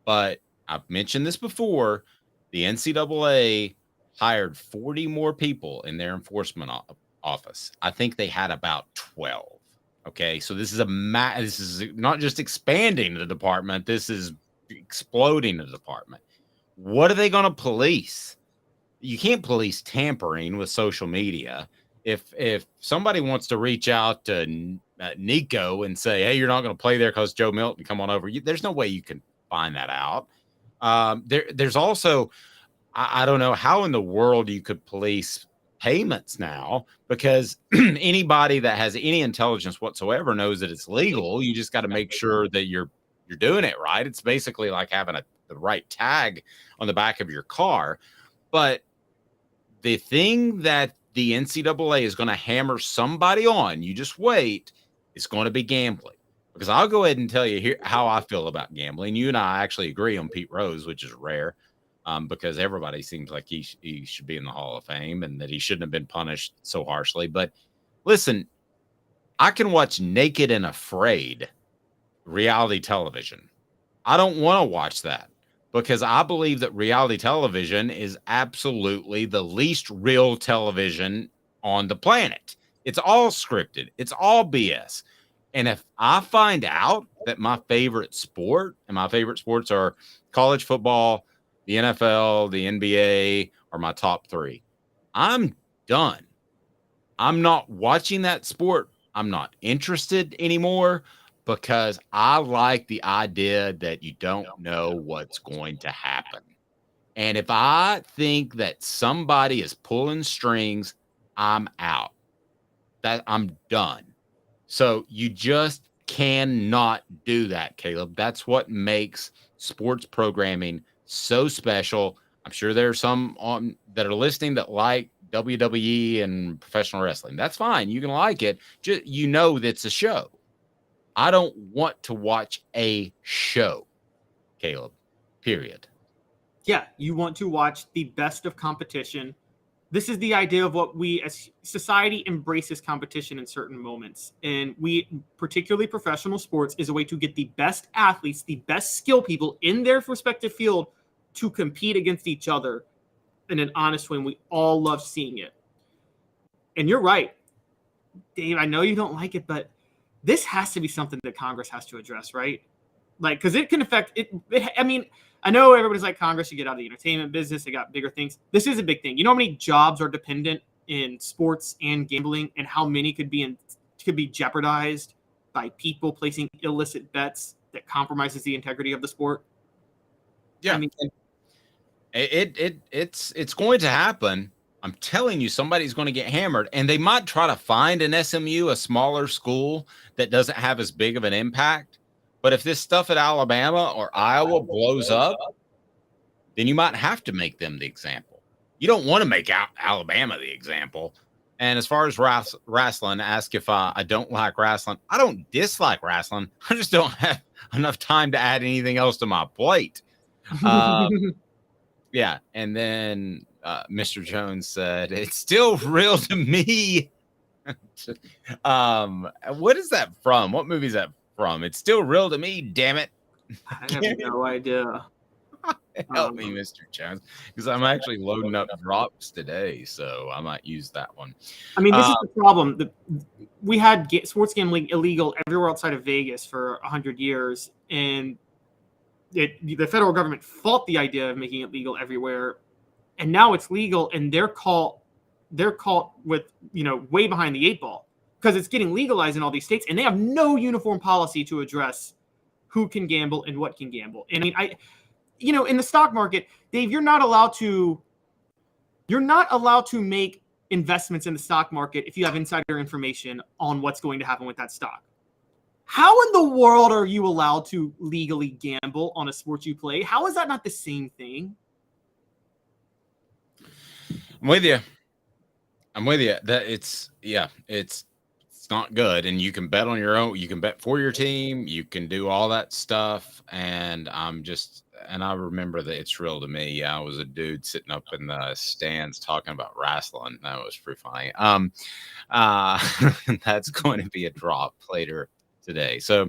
But I've mentioned this before. The NCAA hired 40 more people in their enforcement office. I think they had about 12. Okay. So this is this is not just expanding the department. This is exploding the department. What are they going to police? You can't police tampering with social media. If somebody wants to reach out to Nico and say, hey, you're not going to play there because Joe Milton, come on over, there's no way you can find that out. There's also, I don't know how in the world you could police payments now, because anybody that has any intelligence whatsoever knows that it's legal. You just got to make sure that you're doing it right. It's basically like having the right tag on the back of your car. But the thing that the NCAA is going to hammer somebody on, you just wait, it's going to be gambling. Because I'll go ahead and tell you here how I feel about gambling. You and I actually agree on Pete Rose, which is rare, because everybody seems like he should be in the Hall of Fame and that he shouldn't have been punished so harshly. But listen, I can watch Naked and Afraid reality television. I don't want to watch that, because I believe that reality television is absolutely the least real television on the planet. It's all scripted. It's all BS. And if I find out that my favorite sport, and my favorite sports are college football, the NFL, the NBA, are my top 3, I'm done. I'm not watching that sport. I'm not interested anymore, because I like the idea that you don't know what's going to happen. And if I think that somebody is pulling strings, I'm out. I'm done. So you just cannot do that, Caleb. That's what makes sports programming so special. I'm sure there are some that are listening that like WWE and professional wrestling. That's fine. You can like it. Just, that's a show. I don't want to watch a show, Caleb, period. Yeah, you want to watch the best of competition. This is the idea of what we as society embraces competition in certain moments. And we, particularly professional sports, is a way to get the best athletes, the best skill people in their respective field to compete against each other in an honest way. And we all love seeing it. And you're right, Dave, I know you don't like it, but this has to be something that Congress has to address, right? Like, because it can affect it. I mean, I know everybody's like, Congress, you get out of the entertainment business. They got bigger things. This is a big thing. You know how many jobs are dependent in sports and gambling, and how many could be jeopardized by people placing illicit bets that compromises the integrity of the sport? Yeah, I mean, it's going to happen. I'm telling you, somebody's going to get hammered, and they might try to find an SMU, a smaller school that doesn't have as big of an impact. But if this stuff at Alabama or Iowa blows up, then you might have to make them the example. You don't want to make Alabama the example. And as far as wrestling, ask if I don't like wrestling. I don't dislike wrestling. I just don't have enough time to add anything else to my plate. Yeah. And then Mr. Jones said, it's still real to me. What is that from? What movie is that from? It's still real to me, damn it. I have no idea. Help me, Mr. Jones, because I'm actually loading up drops today, so I might use that one. I mean, this is the problem. We had sports gambling illegal everywhere outside of Vegas for 100 years, and the federal government fought the idea of making it legal everywhere, and now it's legal, and they're caught with way behind the 8 ball because it's getting legalized in all these states, and they have no uniform policy to address who can gamble and what can gamble. And I mean, in the stock market, Dave, you're not allowed to make investments in the stock market if you have insider information on what's going to happen with that stock. How in the world are you allowed to legally gamble on a sport you play? How is that not the same thing? I'm with you. That it's not good. And you can bet on your own. You can bet for your team. You can do all that stuff. And I remember that it's real to me. I was a dude sitting up in the stands talking about wrestling. That was pretty funny. That's going to be a drop later today. So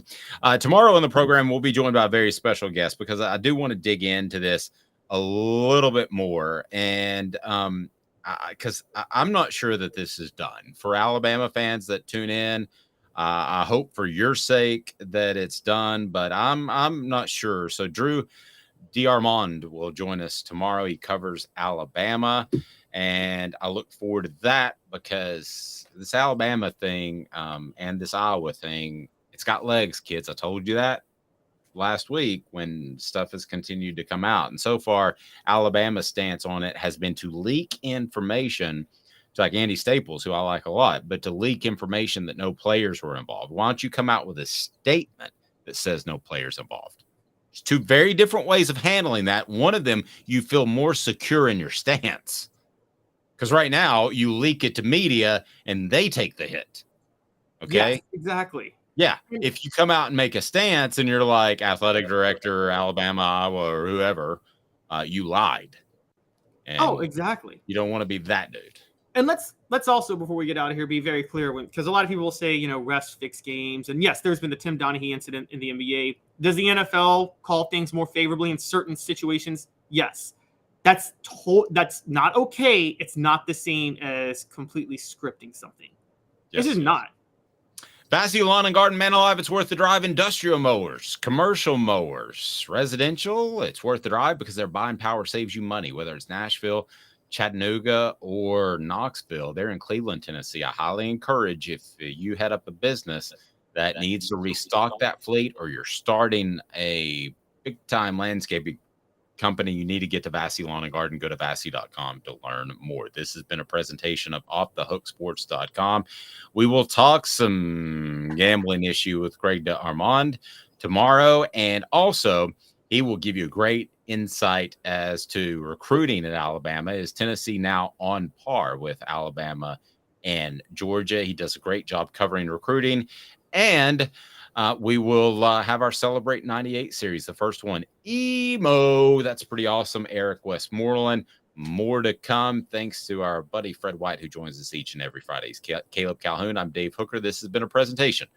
tomorrow on the program, we'll be joined by a very special guest because I do want to dig into this a little bit more. And because I'm not sure that this is done. For Alabama fans that tune in, I hope for your sake that it's done, but I'm not sure. So Drew DeArmond will join us tomorrow. He covers Alabama, and I look forward to that because this Alabama thing and this Iowa thing, it's got legs, kids. I told you that last week when stuff has continued to come out. And so far, Alabama's stance on it has been to leak information to like Andy Staples, who I like a lot, but to leak information that no players were involved. Why don't you come out with a statement that says no players involved? There's two very different ways of handling that. One of them, you feel more secure in your stance. Because right now, you leak it to media and they take the hit. Okay? Yes, exactly. Yeah, if you come out and make a stance and you're like athletic director, Alabama, Iowa, or whoever, you lied. And exactly. You don't want to be that dude. And let's also, before we get out of here, be very clear, because a lot of people will say, refs fix games. And yes, there's been the Tim Donaghy incident in the NBA. Does the NFL call things more favorably in certain situations? Yes. That's not okay. It's not the same as completely scripting something. Yes, this is not. Vassy Lawn and Garden, Man Alive, it's worth the drive. Industrial mowers, commercial mowers, residential, it's worth the drive because their buying power saves you money, whether it's Nashville, Chattanooga, or Knoxville. They're in Cleveland, Tennessee. I highly encourage if you head up a business that needs to restock that fleet or you're starting a big-time landscaping company, you need to get to Vassy Lawn and Garden. Go to vassy.com to learn more. This has been a presentation of offthehooksports.com. We will talk some gambling issue with Greg DeArmond tomorrow, and also he will give you a great insight as to recruiting at Alabama. Is Tennessee now on par with Alabama and Georgia? He does a great job covering recruiting, and we will have our Celebrate 98 series, the first one, Emo. That's pretty awesome. Eric Westmoreland. More to come thanks to our buddy Fred White, who joins us each and every Friday. Caleb Calhoun. I'm Dave Hooker. This has been a presentation